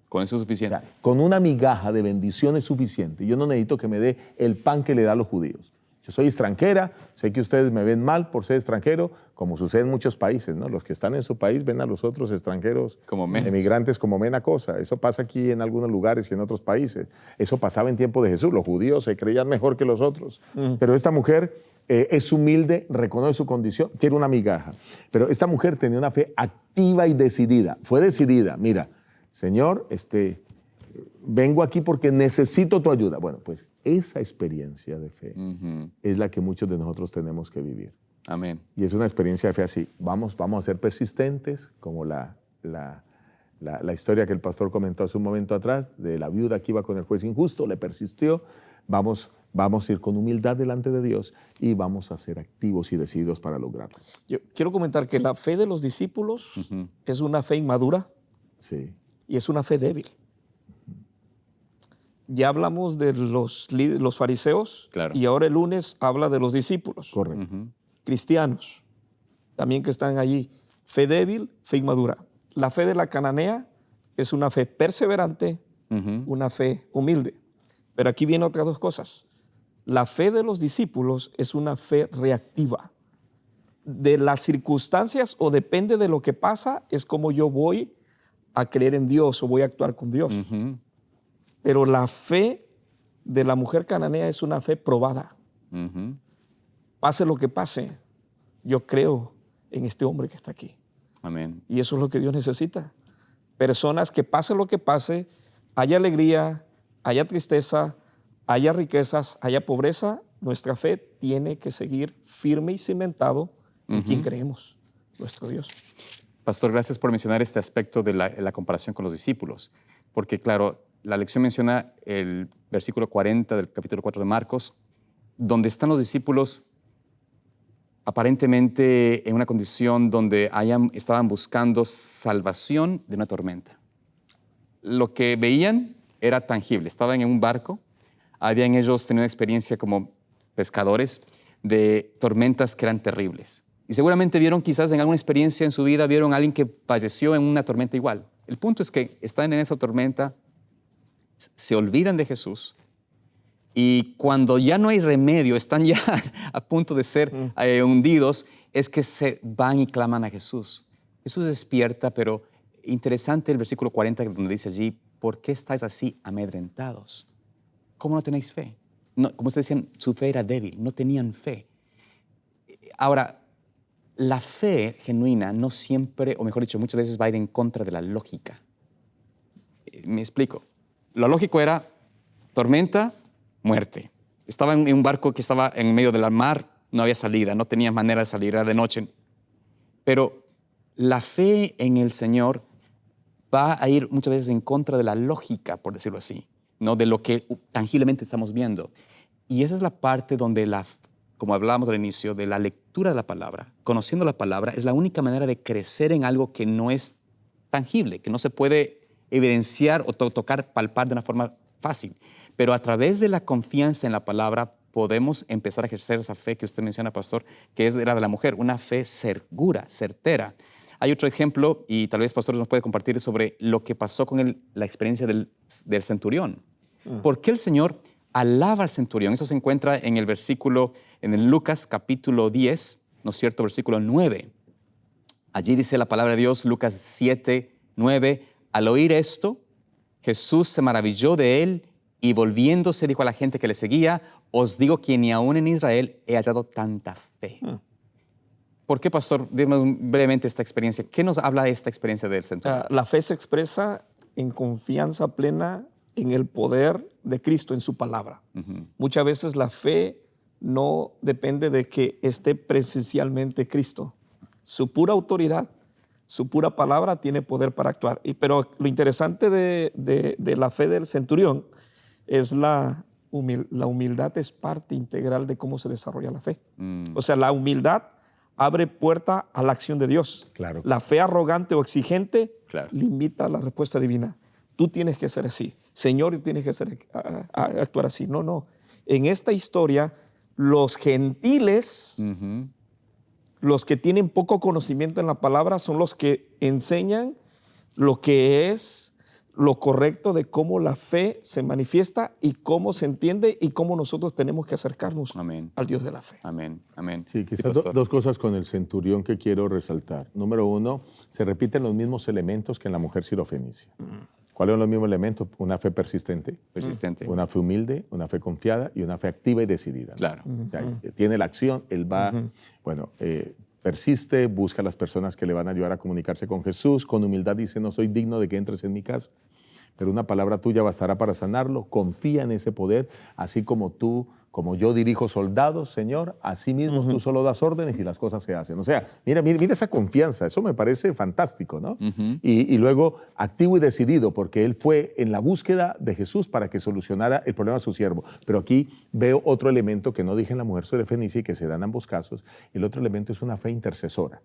Con eso es suficiente. O sea, con una migaja de bendición es suficiente. Yo no necesito que me dé el pan que le da a los judíos. Yo soy extranjera, sé que ustedes me ven mal por ser extranjero, como sucede en muchos países, ¿no? Los que están en su país ven a los otros extranjeros, como emigrantes, como mena cosa. Eso pasa aquí en algunos lugares y en otros países. Eso pasaba en tiempo de Jesús. Los judíos se creían mejor que los otros. Pero esta mujer es humilde, reconoce su condición, quiere una migaja. Pero esta mujer tenía una fe activa y decidida. Fue decidida. Mira, Señor, vengo aquí porque necesito tu ayuda. Bueno, pues esa experiencia de fe es la que muchos de nosotros tenemos que vivir. Amén. Y es una experiencia de fe así. Vamos a ser persistentes, como la historia que el pastor comentó hace un momento atrás, de la viuda que iba con el juez injusto, le persistió. Vamos a ir con humildad delante de Dios y vamos a ser activos y decididos para lograrlo. Yo quiero comentar que la fe de los discípulos es una fe inmadura. Sí. Y es una fe débil. Ya hablamos de los fariseos, claro, y ahora el lunes habla de los discípulos. Correcto. Cristianos, también que están allí. Fe débil, fe inmadura. La fe de la cananea es una fe perseverante, una fe humilde. Pero aquí vienen otras dos cosas. La fe de los discípulos es una fe reactiva. De las circunstancias o depende de lo que pasa, es como yo voy a creer en Dios o voy a actuar con Dios. Pero la fe de la mujer cananea es una fe probada. Pase lo que pase, yo creo en este hombre que está aquí. Amén. Y eso es lo que Dios necesita. Personas que pase lo que pase, haya alegría, haya tristeza, haya riquezas, haya pobreza, nuestra fe tiene que seguir firme y cimentado en quien creemos, nuestro Dios. Pastor, gracias por mencionar este aspecto de la comparación con los discípulos, porque claro, la lección menciona el versículo 40 del capítulo 4 de Marcos, donde están los discípulos aparentemente en una condición donde estaban buscando salvación de una tormenta. Lo que veían era tangible, estaban en un barco, habían ellos tenido una experiencia como pescadores de tormentas que eran terribles. Y seguramente vieron quizás en alguna experiencia en su vida, vieron a alguien que falleció en una tormenta igual. El punto es que están en esa tormenta, se olvidan de Jesús y cuando ya no hay remedio, están ya a punto de ser hundidos, es que se van y claman a Jesús. Jesús despierta, pero interesante el versículo 40 donde dice allí, ¿por qué estáis así amedrentados? ¿Cómo no tenéis fe? No, como ustedes decían, su fe era débil, no tenían fe. Ahora, la fe genuina no siempre, o mejor dicho, muchas veces va a ir en contra de la lógica. Me explico. Lo lógico era tormenta, muerte. Estaba en un barco que estaba en medio de la mar, no había salida, no tenía manera de salir, era de noche. Pero la fe en el Señor va a ir muchas veces en contra de la lógica, por decirlo así, ¿no? De lo que tangiblemente estamos viendo. Y esa es la parte donde como hablábamos al inicio, de la lectura de la palabra, conociendo la palabra, es la única manera de crecer en algo que no es tangible, que no se puede evidenciar o tocar, palpar de una forma fácil. Pero a través de la confianza en la palabra podemos empezar a ejercer esa fe que usted menciona, pastor, que es la de la mujer, una fe segura, certera. Hay otro ejemplo, y tal vez pastor nos puede compartir sobre lo que pasó con la experiencia del centurión. ¿Por qué el Señor alaba al centurión? Eso se encuentra en el versículo, en el Lucas capítulo 10, ¿no es cierto? Versículo 9. Allí dice la palabra de Dios, Lucas 7, 9. Al oír esto, Jesús se maravilló de él y volviéndose dijo a la gente que le seguía, os digo que ni aún en Israel he hallado tanta fe. ¿Por qué, pastor? Dime brevemente esta experiencia. ¿Qué nos habla de esta experiencia del centurión? La fe se expresa en confianza plena en el poder de Cristo, en su palabra. Muchas veces la fe no depende de que esté presencialmente Cristo. Su pura autoridad, su pura palabra tiene poder para actuar. Pero lo interesante de la fe del centurión es la humildad es parte integral de cómo se desarrolla la fe. O sea, la humildad abre puerta a la acción de Dios. Claro. La fe arrogante o exigente Claro. limita la respuesta divina. Tú tienes que ser así. Señor, tienes que actuar así. No. En esta historia, los gentiles, los que tienen poco conocimiento en la palabra, son los que enseñan lo que es lo correcto de cómo la fe se manifiesta y cómo se entiende y cómo nosotros tenemos que acercarnos Amén. al Dios de la fe. Amén, amén. Sí, quizás pastor. dos cosas con el centurión que quiero resaltar. Número uno, se repiten los mismos elementos que en la mujer sirofenicia. ¿Cuáles son los mismos elementos? Una fe persistente, Persistente. una fe humilde, una fe confiada y una fe activa y decidida. Claro. O sea, tiene la acción, él va, persiste, busca a las personas que le van a ayudar a comunicarse con Jesús, con humildad dice, no soy digno de que entres en mi casa, pero una palabra tuya bastará para sanarlo. Confía en ese poder, así como yo dirijo soldados, Señor, así mismo tú solo das órdenes y las cosas se hacen. O sea, mira esa confianza, eso me parece fantástico, ¿no? Y luego activo y decidido, porque él fue en la búsqueda de Jesús para que solucionara el problema de su siervo. Pero aquí veo otro elemento que no dije en la mujer sirofenicia y que se da en ambos casos. El otro elemento es una fe intercesora,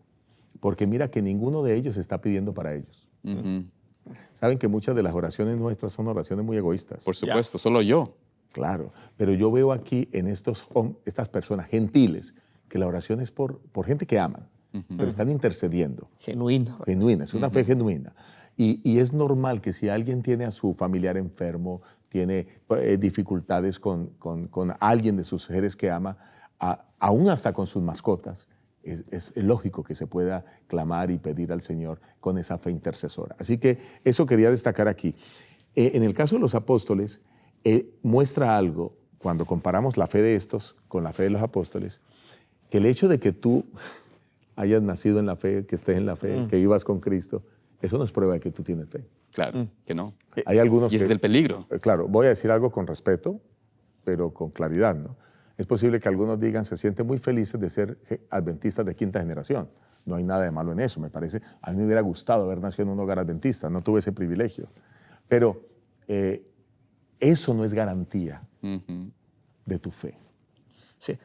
porque mira que ninguno de ellos está pidiendo para ellos. Saben que muchas de las oraciones nuestras son oraciones muy egoístas. Por supuesto, solo yo. Claro, pero yo veo aquí en estas personas gentiles que la oración es por gente que aman, pero están intercediendo. Genuina. Genuina, es una fe genuina. Y es normal que si alguien tiene a su familiar enfermo, tiene dificultades con alguien de sus seres que ama, aún hasta con sus mascotas, es lógico que se pueda clamar y pedir al Señor con esa fe intercesora. Así que eso quería destacar aquí. En el caso de los apóstoles, muestra algo, cuando comparamos la fe de estos con la fe de los apóstoles, que el hecho de que tú hayas nacido en la fe, que estés en la fe, que vivas con Cristo, eso no es prueba de que tú tienes fe. Claro, que no. Hay algunos Y ese es el peligro. Claro, voy a decir algo con respeto, pero con claridad, ¿no? Es posible que algunos digan, se sienten muy felices de ser adventistas de quinta generación. No hay nada de malo en eso, me parece. A mí me hubiera gustado haber nacido en un hogar adventista, no tuve ese privilegio. Pero eso no es garantía de tu fe. Sí.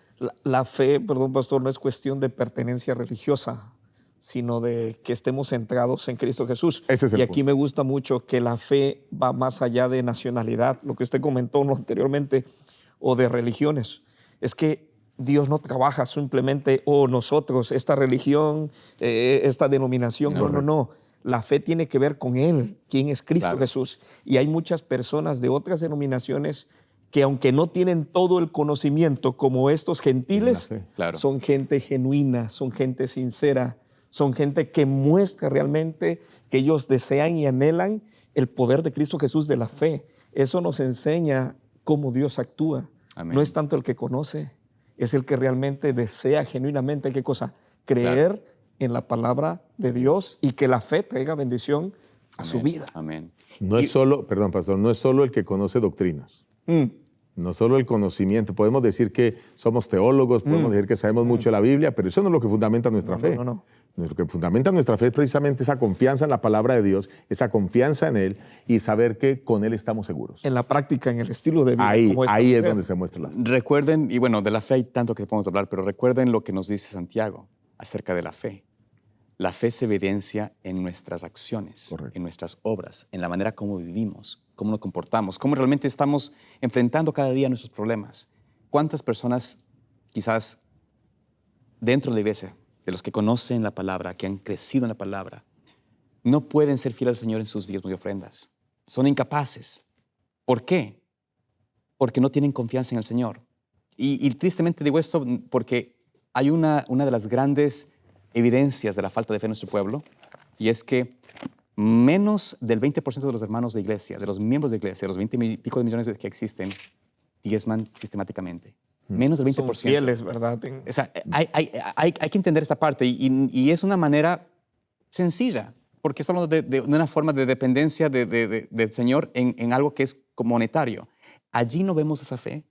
La fe, perdón, pastor, no es cuestión de pertenencia religiosa, sino de que estemos centrados en Cristo Jesús. Ese es el y aquí punto. me gusta mucho que la fe va más allá de nacionalidad, lo que usted comentó anteriormente, o de religiones. Es que Dios no trabaja simplemente, nosotros, esta religión, esta denominación. No. La fe tiene que ver con Él, quién es Cristo Jesús. Y hay muchas personas de otras denominaciones que aunque no tienen todo el conocimiento como estos gentiles, son gente genuina, son gente sincera, son gente que muestra realmente que ellos desean y anhelan el poder de Cristo Jesús de la fe. Eso nos enseña cómo Dios actúa. Amén. No es tanto el que conoce, es el que realmente desea genuinamente, ¿qué cosa? Creer en la palabra de Dios y que la fe traiga bendición a su vida. Amén. No es solo, perdón, pastor, no es solo el que conoce doctrinas. No solo el conocimiento. Podemos decir que somos teólogos, podemos decir que sabemos mucho de la Biblia, pero eso no es lo que fundamenta nuestra fe. No. Lo que fundamenta nuestra fe es precisamente esa confianza en la palabra de Dios, esa confianza en Él y saber que con Él estamos seguros. En la práctica, en el estilo de vida. Ahí es donde se muestra la fe. Recuerden, y bueno, de la fe hay tanto que podemos hablar, pero recuerden lo que nos dice Santiago acerca de la fe. La fe se evidencia en nuestras acciones, Correcto. en nuestras obras, en la manera como vivimos, cómo nos comportamos, cómo realmente estamos enfrentando cada día nuestros problemas. ¿Cuántas personas quizás dentro de la iglesia, de los que conocen la palabra, que han crecido en la palabra, no pueden ser fieles al Señor en sus diezmos y ofrendas? Son incapaces. ¿Por qué? Porque no tienen confianza en el Señor. Y tristemente digo esto porque hay una de las grandes evidencias de la falta de fe en nuestro pueblo, y es que menos del 20% de los hermanos de iglesia, de los miembros de iglesia, de los 20 y pico de millones que existen, diezman sistemáticamente. Menos del 20%. Son fieles, ¿verdad? O sea, hay que entender esta parte y es una manera sencilla, porque estamos de una forma de dependencia del Señor en algo que es monetario. Allí no vemos esa fe.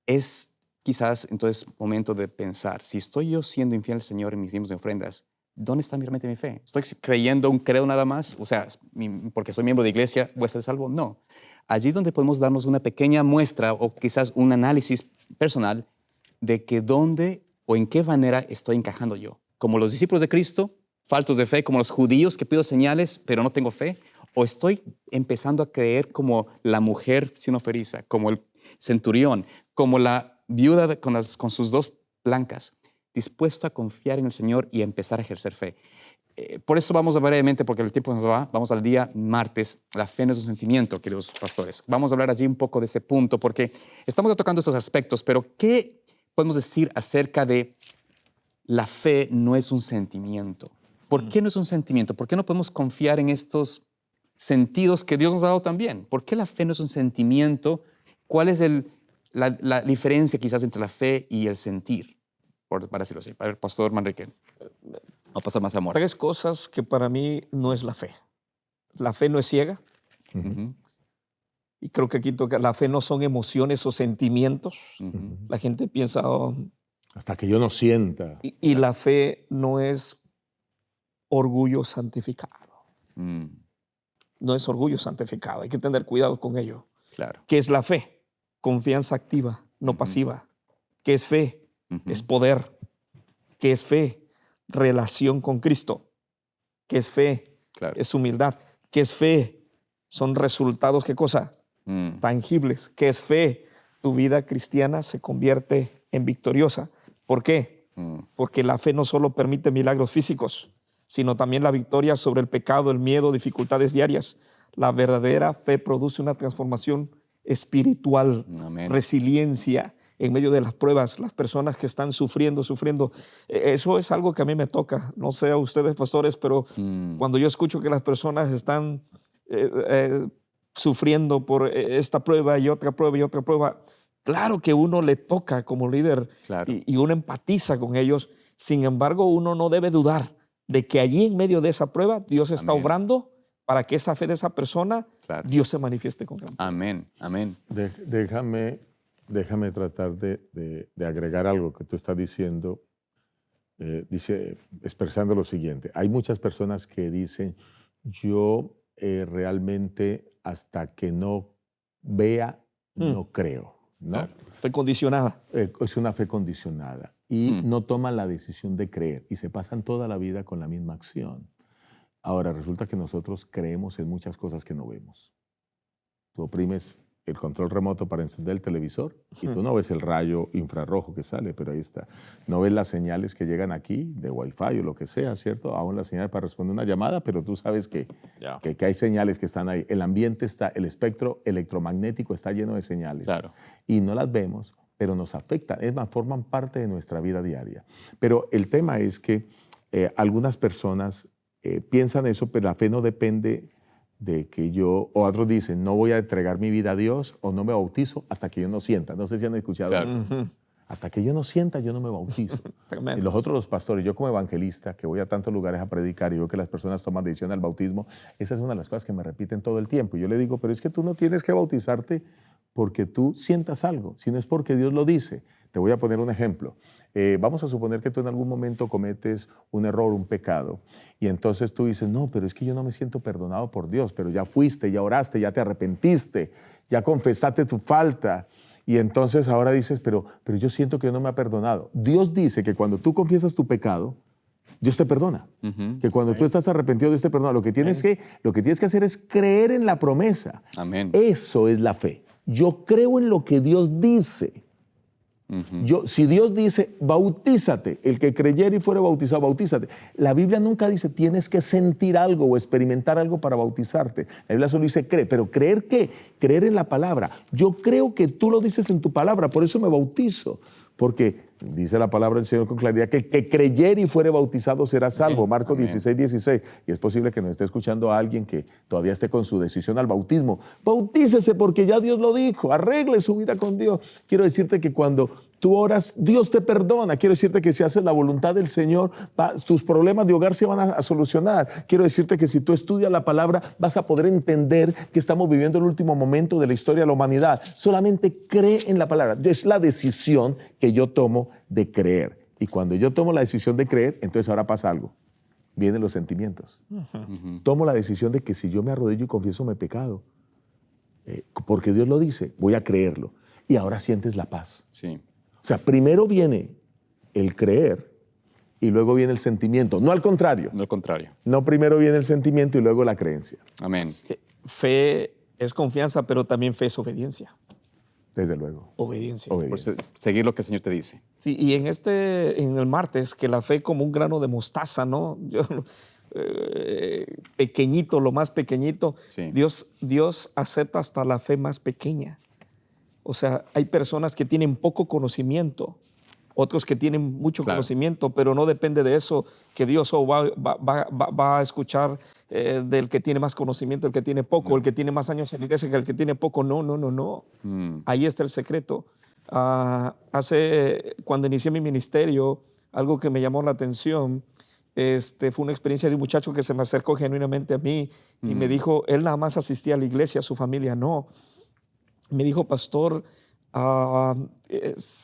Es quizás entonces momento de pensar, si estoy yo siendo infiel al Señor en mis diezmos y ofrendas, ¿dónde está realmente mi fe? ¿Estoy creyendo un credo nada más? O sea, porque soy miembro de iglesia, ¿voy a estar salvo? No. Allí es donde podemos darnos una pequeña muestra o quizás un análisis personal de que dónde o en qué manera estoy encajando yo. Como los discípulos de Cristo, faltos de fe, como los judíos que pido señales pero no tengo fe, o estoy empezando a creer como la mujer sinoferiza, como el centurión, como la viuda con sus 2 blancas, dispuesto a confiar en el Señor y a empezar a ejercer fe. Por eso vamos a brevemente, porque el tiempo nos va, vamos al día martes. La fe no es un sentimiento, queridos pastores. Vamos a hablar allí un poco de ese punto, porque estamos tocando estos aspectos, pero ¿qué podemos decir acerca de la fe no es un sentimiento? ¿Por qué no es un sentimiento? ¿Por qué no podemos confiar en estos sentidos que Dios nos ha dado también? ¿Por qué la fe no es un sentimiento? ¿Cuál es la diferencia quizás entre la fe y el sentir? Para decirlo así. Para el pastor Manrique. O pastor Mazamora. 3 cosas que para mí no es la fe. La fe no es ciega. Uh-huh. Y creo que aquí toca, la fe no son emociones o sentimientos. Uh-huh. La gente piensa... hasta que yo no sienta. Y la fe no es orgullo santificado. No es orgullo santificado. Hay que tener cuidado con ello. Claro. ¿Qué es la fe? Confianza activa, no pasiva. ¿Qué es fe? Es poder. ¿Qué es fe? Relación con Cristo. ¿Qué es fe? Claro. Es humildad. ¿Qué es fe? Son resultados, ¿qué cosa? Tangibles. ¿Qué es fe? Tu vida cristiana se convierte en victoriosa. ¿Por qué? Porque la fe no solo permite milagros físicos, sino también la victoria sobre el pecado, el miedo, dificultades diarias. La verdadera fe produce una transformación espiritual, Amén. Resiliencia en medio de las pruebas, las personas que están sufriendo. Eso es algo que a mí me toca. No sé a ustedes, pastores, pero cuando yo escucho que las personas están sufriendo por esta prueba y otra prueba y otra prueba, claro que uno le toca como líder, Claro. y uno empatiza con ellos. Sin embargo, uno no debe dudar de que allí en medio de esa prueba Dios está Amén. obrando para que esa fe de esa persona, Claro. Dios se manifieste con gran poder. Amén. Amén. Déjame tratar de agregar algo que tú estás diciendo, expresando lo siguiente. Hay muchas personas que dicen, yo realmente hasta que no vea, no creo, ¿no? Claro. Fe condicionada. Es una fe condicionada y no toman la decisión de creer y se pasan toda la vida con la misma acción. Ahora, resulta que nosotros creemos en muchas cosas que no vemos. Tú oprimes el control remoto para encender el televisor y tú no ves el rayo infrarrojo que sale, pero ahí está. No ves las señales que llegan aquí de Wi-Fi o lo que sea, ¿cierto? Aún las señales para responder una llamada, pero tú sabes que hay señales que están ahí. El ambiente está, el espectro electromagnético está lleno de señales. Claro. Y no las vemos, pero nos afectan. Es más, forman parte de nuestra vida diaria. Pero el tema es que algunas personas piensan eso, pero la fe no depende de que yo, o otros dicen, no voy a entregar mi vida a Dios o no me bautizo hasta que yo no sienta. No sé si han escuchado Claro. eso. Hasta que yo no sienta, yo no me bautizo. Y los pastores, yo como evangelista, que voy a tantos lugares a predicar y veo que las personas toman decisión al bautismo, esa es una de las cosas que me repiten todo el tiempo. Y yo le digo, pero es que tú no tienes que bautizarte porque tú sientas algo, sino es porque Dios lo dice. Te voy a poner un ejemplo. Vamos a suponer que tú en algún momento cometes un error, un pecado, y entonces tú dices, no, pero es que yo no me siento perdonado por Dios, pero ya fuiste, ya oraste, ya te arrepentiste, ya confesaste tu falta, y entonces ahora dices, pero yo siento que no me ha perdonado. Dios dice que cuando tú confiesas tu pecado, Dios te perdona. Que cuando tú estás arrepentido, Dios te perdona. Lo que tienes que hacer es creer en la promesa. Amén. Eso es la fe. Yo creo en lo que Dios dice. Si Dios dice, bautízate, el que creyere y fuere bautizado, bautízate. La Biblia nunca dice, tienes que sentir algo o experimentar algo para bautizarte. La Biblia solo dice, cree. ¿Pero creer qué? Creer en la palabra. Yo creo que tú lo dices en tu palabra, por eso me bautizo. Porque dice la palabra del Señor con claridad que el que creyere y fuere bautizado será salvo. Marcos 16:16. Y es posible que nos esté escuchando a alguien que todavía esté con su decisión al bautismo. Bautícese porque ya Dios lo dijo. Arregle su vida con Dios. Quiero decirte que cuando tú oras, Dios te perdona. Quiero decirte que si haces la voluntad del Señor, tus problemas de hogar se van a solucionar. Quiero decirte que si tú estudias la palabra, vas a poder entender que estamos viviendo el último momento de la historia de la humanidad. Solamente cree en la palabra. Es la decisión que yo tomo de creer. Y cuando yo tomo la decisión de creer, entonces ahora pasa algo. Vienen los sentimientos. Tomo la decisión de que si yo me arrodillo y confieso mi pecado, porque Dios lo dice, voy a creerlo. Y ahora sientes la paz. Sí. O sea, primero viene el creer y luego viene el sentimiento. No al contrario. No al contrario. No primero viene el sentimiento y luego la creencia. Amén. Fe es confianza, pero también fe es obediencia. Desde luego. Obediencia. Por seguir lo que el Señor te dice. Sí, y en el martes, que la fe como un grano de mostaza, ¿no? Pequeñito, lo más pequeñito. Sí. Dios acepta hasta la fe más pequeña. O sea, hay personas que tienen poco conocimiento, otros que tienen mucho conocimiento, pero no depende de eso que Dios va a escuchar del que tiene más conocimiento, el que tiene poco, el que tiene más años en la iglesia que el que tiene poco. No. Ahí está el secreto. Cuando inicié mi ministerio, algo que me llamó la atención fue una experiencia de un muchacho que se me acercó genuinamente a mí y me dijo, él nada más asistía a la iglesia, su familia no. Me dijo, pastor,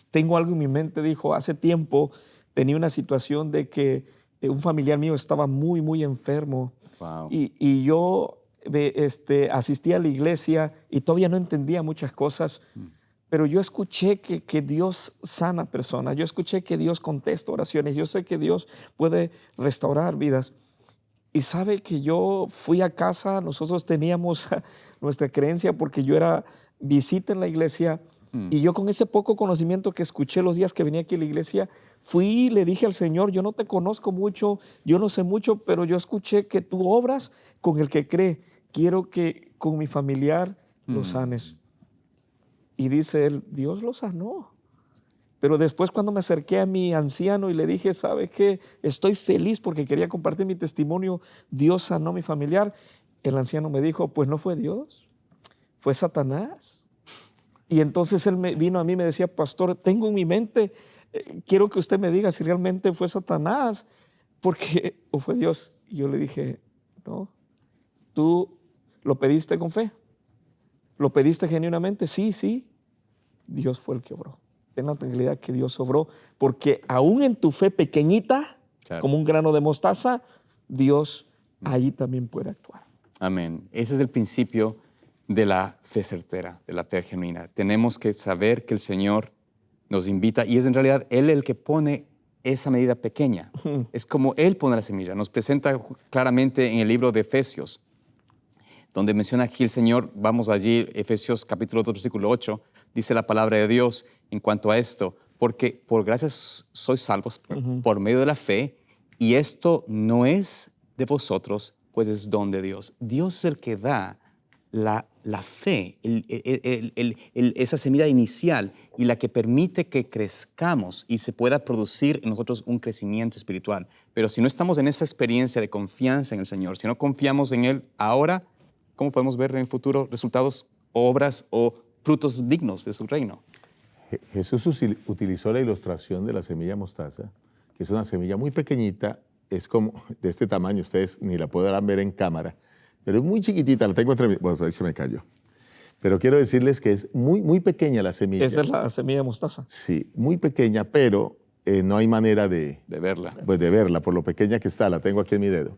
tengo algo en mi mente. Dijo, hace tiempo tenía una situación de que un familiar mío estaba muy, muy enfermo. Wow. Y yo asistía a la iglesia y todavía no entendía muchas cosas, pero yo escuché que Dios sana personas. Yo escuché que Dios contesta oraciones. Yo sé que Dios puede restaurar vidas. Y sabe que yo fui a casa, nosotros teníamos nuestra creencia porque yo era visita en la iglesia y yo con ese poco conocimiento que escuché los días que venía aquí a la iglesia, fui y le dije al Señor, yo no te conozco mucho, yo no sé mucho, pero yo escuché que tú obras con el que cree. Quiero que con mi familiar lo sanes. Y dice él, Dios lo sanó. Pero después cuando me acerqué a mi anciano y le dije, ¿sabes qué? Estoy feliz porque quería compartir mi testimonio, Dios sanó a mi familiar. El anciano me dijo, pues no fue Dios, fue Satanás. Y entonces él vino a mí y me decía, pastor, tengo en mi mente, quiero que usted me diga si realmente fue Satanás o fue Dios. Y yo le dije, no, tú lo pediste con fe, lo pediste genuinamente, sí, Dios fue el que obró. Ten la tranquilidad que Dios obró, porque aún en tu fe pequeñita, como un grano de mostaza, Dios allí también puede actuar. Amén. Ese es el principio de la fe certera, de la fe genuina. Tenemos que saber que el Señor nos invita y es en realidad Él el que pone esa medida pequeña. Es como Él pone la semilla. Nos presenta claramente en el libro de Efesios, donde menciona aquí el Señor, vamos allí, Efesios capítulo 2, versículo 8, dice la palabra de Dios en cuanto a esto, porque por gracias sois salvos por medio de la fe, y esto no es de vosotros, pues es don de Dios. Dios es el que da la fe, esa semilla inicial y la que permite que crezcamos y se pueda producir en nosotros un crecimiento espiritual. Pero si no estamos en esa experiencia de confianza en el Señor, si no confiamos en Él ahora, ¿cómo podemos ver en el futuro resultados, obras o frutos dignos de su reino? Jesús utilizó la ilustración de la semilla mostaza, que es una semilla muy pequeñita, es como de este tamaño, ustedes ni la podrán ver en cámara, pero es muy chiquitita, la tengo entre... Bueno, ahí se me cayó. Pero quiero decirles que es muy, muy pequeña la semilla. Esa es la semilla de mostaza. Sí, muy pequeña, pero no hay manera de verla. Pues de verla, por lo pequeña que está, la tengo aquí en mi dedo.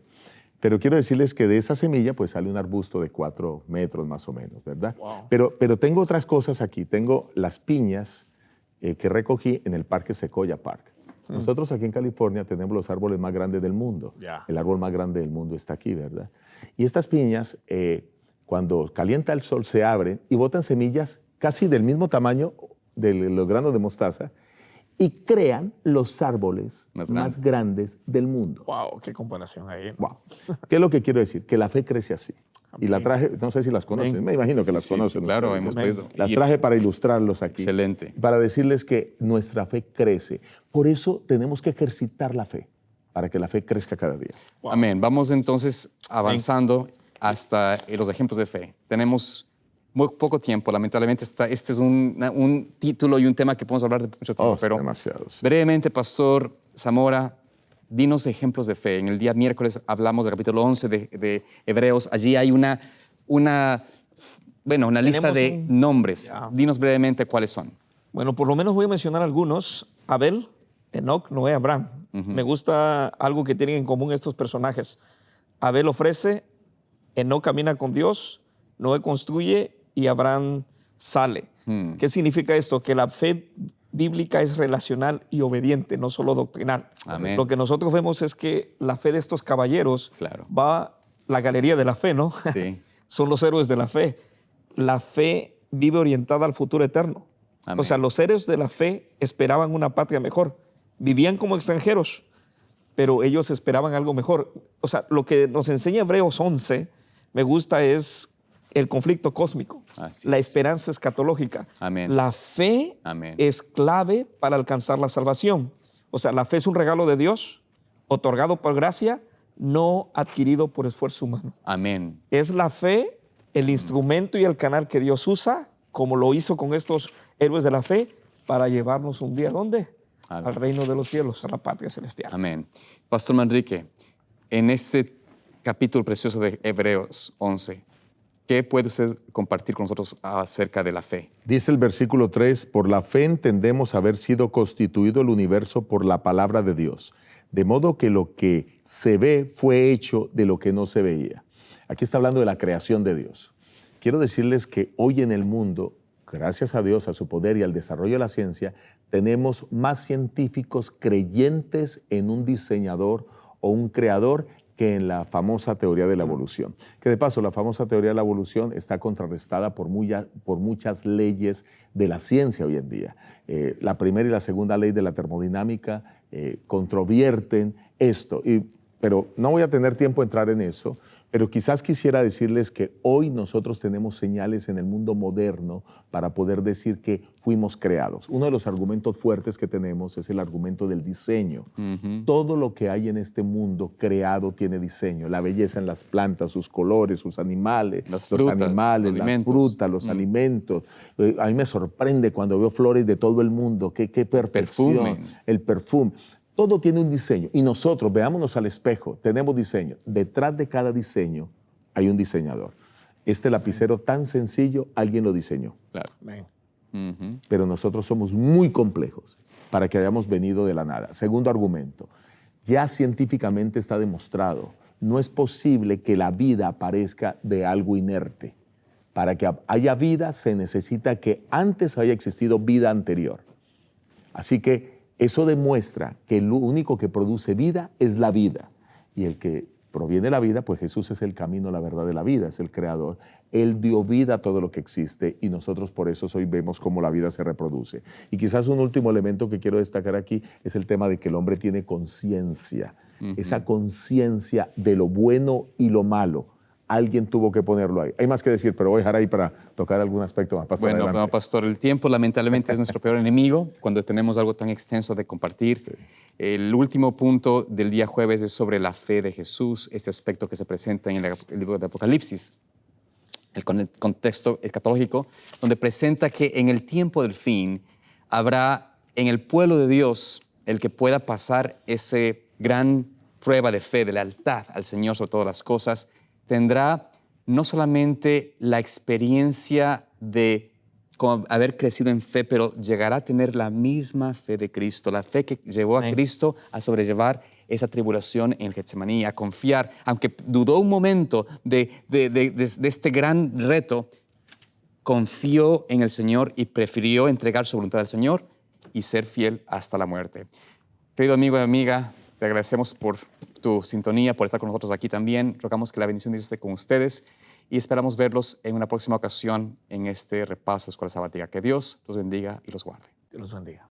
Pero quiero decirles que de esa semilla pues sale un arbusto de 4 metros más o menos, ¿verdad? Wow. Pero tengo otras cosas aquí. Tengo las piñas que recogí en el Parque Sequoia Park. Nosotros aquí en California tenemos los árboles más grandes del mundo. Ya. El árbol más grande del mundo está aquí, ¿verdad? Y estas piñas, cuando calienta el sol, se abren y botan semillas casi del mismo tamaño de los granos de mostaza y crean los árboles más grandes del mundo. Wow, qué comparación ahí. Wow. ¿Qué es lo que quiero decir? Que la fe crece así. Y la traje, no sé si las conocen, me imagino que las conocen. Sí, claro, ustedes. hemos podido. Las traje para ilustrarlos aquí. Excelente. Para decirles que nuestra fe crece. Por eso tenemos que ejercitar la fe, para que la fe crezca cada día. Wow. Amén. Vamos entonces avanzando hasta los ejemplos de fe. Tenemos muy poco tiempo, lamentablemente este es un título y un tema que podemos hablar de mucho tiempo, pero demasiados. brevemente, Pastor Zamora, dinos ejemplos de fe. En el día miércoles hablamos del capítulo 11 de Hebreos. Allí hay una lista de nombres. Ya. Dinos brevemente cuáles son. Bueno, por lo menos voy a mencionar algunos. Abel, Enoc, Noé, Abraham. Me gusta algo que tienen en común estos personajes. Abel ofrece, Enoc camina con Dios, Noé construye y Abraham sale. ¿Qué significa esto? Que la fe bíblica es relacional y obediente, no solo doctrinal. Amén. Lo que nosotros vemos es que la fe de estos caballeros Claro. va la galería de la fe, ¿no? Sí. Son los héroes de la fe. La fe vive orientada al futuro eterno. Amén. O sea, los héroes de la fe esperaban una patria mejor. Vivían como extranjeros, pero ellos esperaban algo mejor. O sea, lo que nos enseña Hebreos 11, me gusta, es el conflicto cósmico, Así la es. esperanza escatológica. Amén. La fe Amén. es clave para alcanzar la salvación. O sea, la fe es un regalo de Dios, otorgado por gracia, no adquirido por esfuerzo humano. Amén. Es la fe el instrumento y el canal que Dios usa, como lo hizo con estos héroes de la fe, para llevarnos un día, ¿dónde? Amén. Al reino de los cielos, a la patria celestial. Amén. Pastor Manrique, en este capítulo precioso de Hebreos 11, ¿qué puede usted compartir con nosotros acerca de la fe? Dice el versículo 3, por la fe entendemos haber sido constituido el universo por la palabra de Dios, de modo que lo que se ve fue hecho de lo que no se veía. Aquí está hablando de la creación de Dios. Quiero decirles que hoy en el mundo, gracias a Dios, a su poder y al desarrollo de la ciencia, tenemos más científicos creyentes en un diseñador o un creador que en la famosa teoría de la evolución. Que de paso, la famosa teoría de la evolución está contrarrestada por muchas leyes de la ciencia hoy en día. La primera y la segunda ley de la termodinámica controvierten esto. Pero no voy a tener tiempo de entrar en eso, pero quizás quisiera decirles que hoy nosotros tenemos señales en el mundo moderno para poder decir que fuimos creados. Uno de los argumentos fuertes que tenemos es el argumento del diseño. Todo lo que hay en este mundo creado tiene diseño. La belleza en las plantas, sus colores, sus animales, Las frutas, las alimentos. frutas, los alimentos. A mí me sorprende cuando veo flores de todo el mundo. Qué perfección. Perfume. El perfume. Todo tiene un diseño y nosotros, veámonos al espejo, tenemos diseño. Detrás de cada diseño hay un diseñador. Este lapicero tan sencillo, alguien lo diseñó. Claro. Amén. Ujú. Pero nosotros somos muy complejos para que hayamos venido de la nada. Segundo argumento, ya científicamente está demostrado, no es posible que la vida aparezca de algo inerte. Para que haya vida se necesita que antes haya existido vida anterior. Así que eso demuestra que lo único que produce vida es la vida. Y el que proviene de la vida, pues Jesús es el camino, la verdad de la vida, es el creador. Él dio vida a todo lo que existe y nosotros por eso hoy vemos cómo la vida se reproduce. Y quizás un último elemento que quiero destacar aquí es el tema de que el hombre tiene conciencia. Esa conciencia de lo bueno y lo malo. Alguien tuvo que ponerlo ahí. Hay más que decir, pero voy a dejar ahí para tocar algún aspecto más. Pastor, Bueno, adelante. no, Pastor, el tiempo lamentablemente es nuestro peor enemigo cuando tenemos algo tan extenso de compartir. Sí. El último punto del día jueves es sobre la fe de Jesús, este aspecto que se presenta en el libro de Apocalipsis, el contexto escatológico, donde presenta que en el tiempo del fin habrá en el pueblo de Dios el que pueda pasar esa gran prueba de fe, de lealtad al Señor sobre todas las cosas, tendrá no solamente la experiencia de haber crecido en fe, pero llegará a tener la misma fe de Cristo, la fe que llevó a Cristo a sobrellevar esa tribulación en Getsemaní, a confiar, aunque dudó un momento de este gran reto, confió en el Señor y prefirió entregar su voluntad al Señor y ser fiel hasta la muerte. Querido amigo y amiga, te agradecemos por tu sintonía, por estar con nosotros aquí también. Rogamos que la bendición de Dios esté con ustedes y esperamos verlos en una próxima ocasión en este repaso de Escuela Sabática. Que Dios los bendiga y los guarde. Dios los bendiga.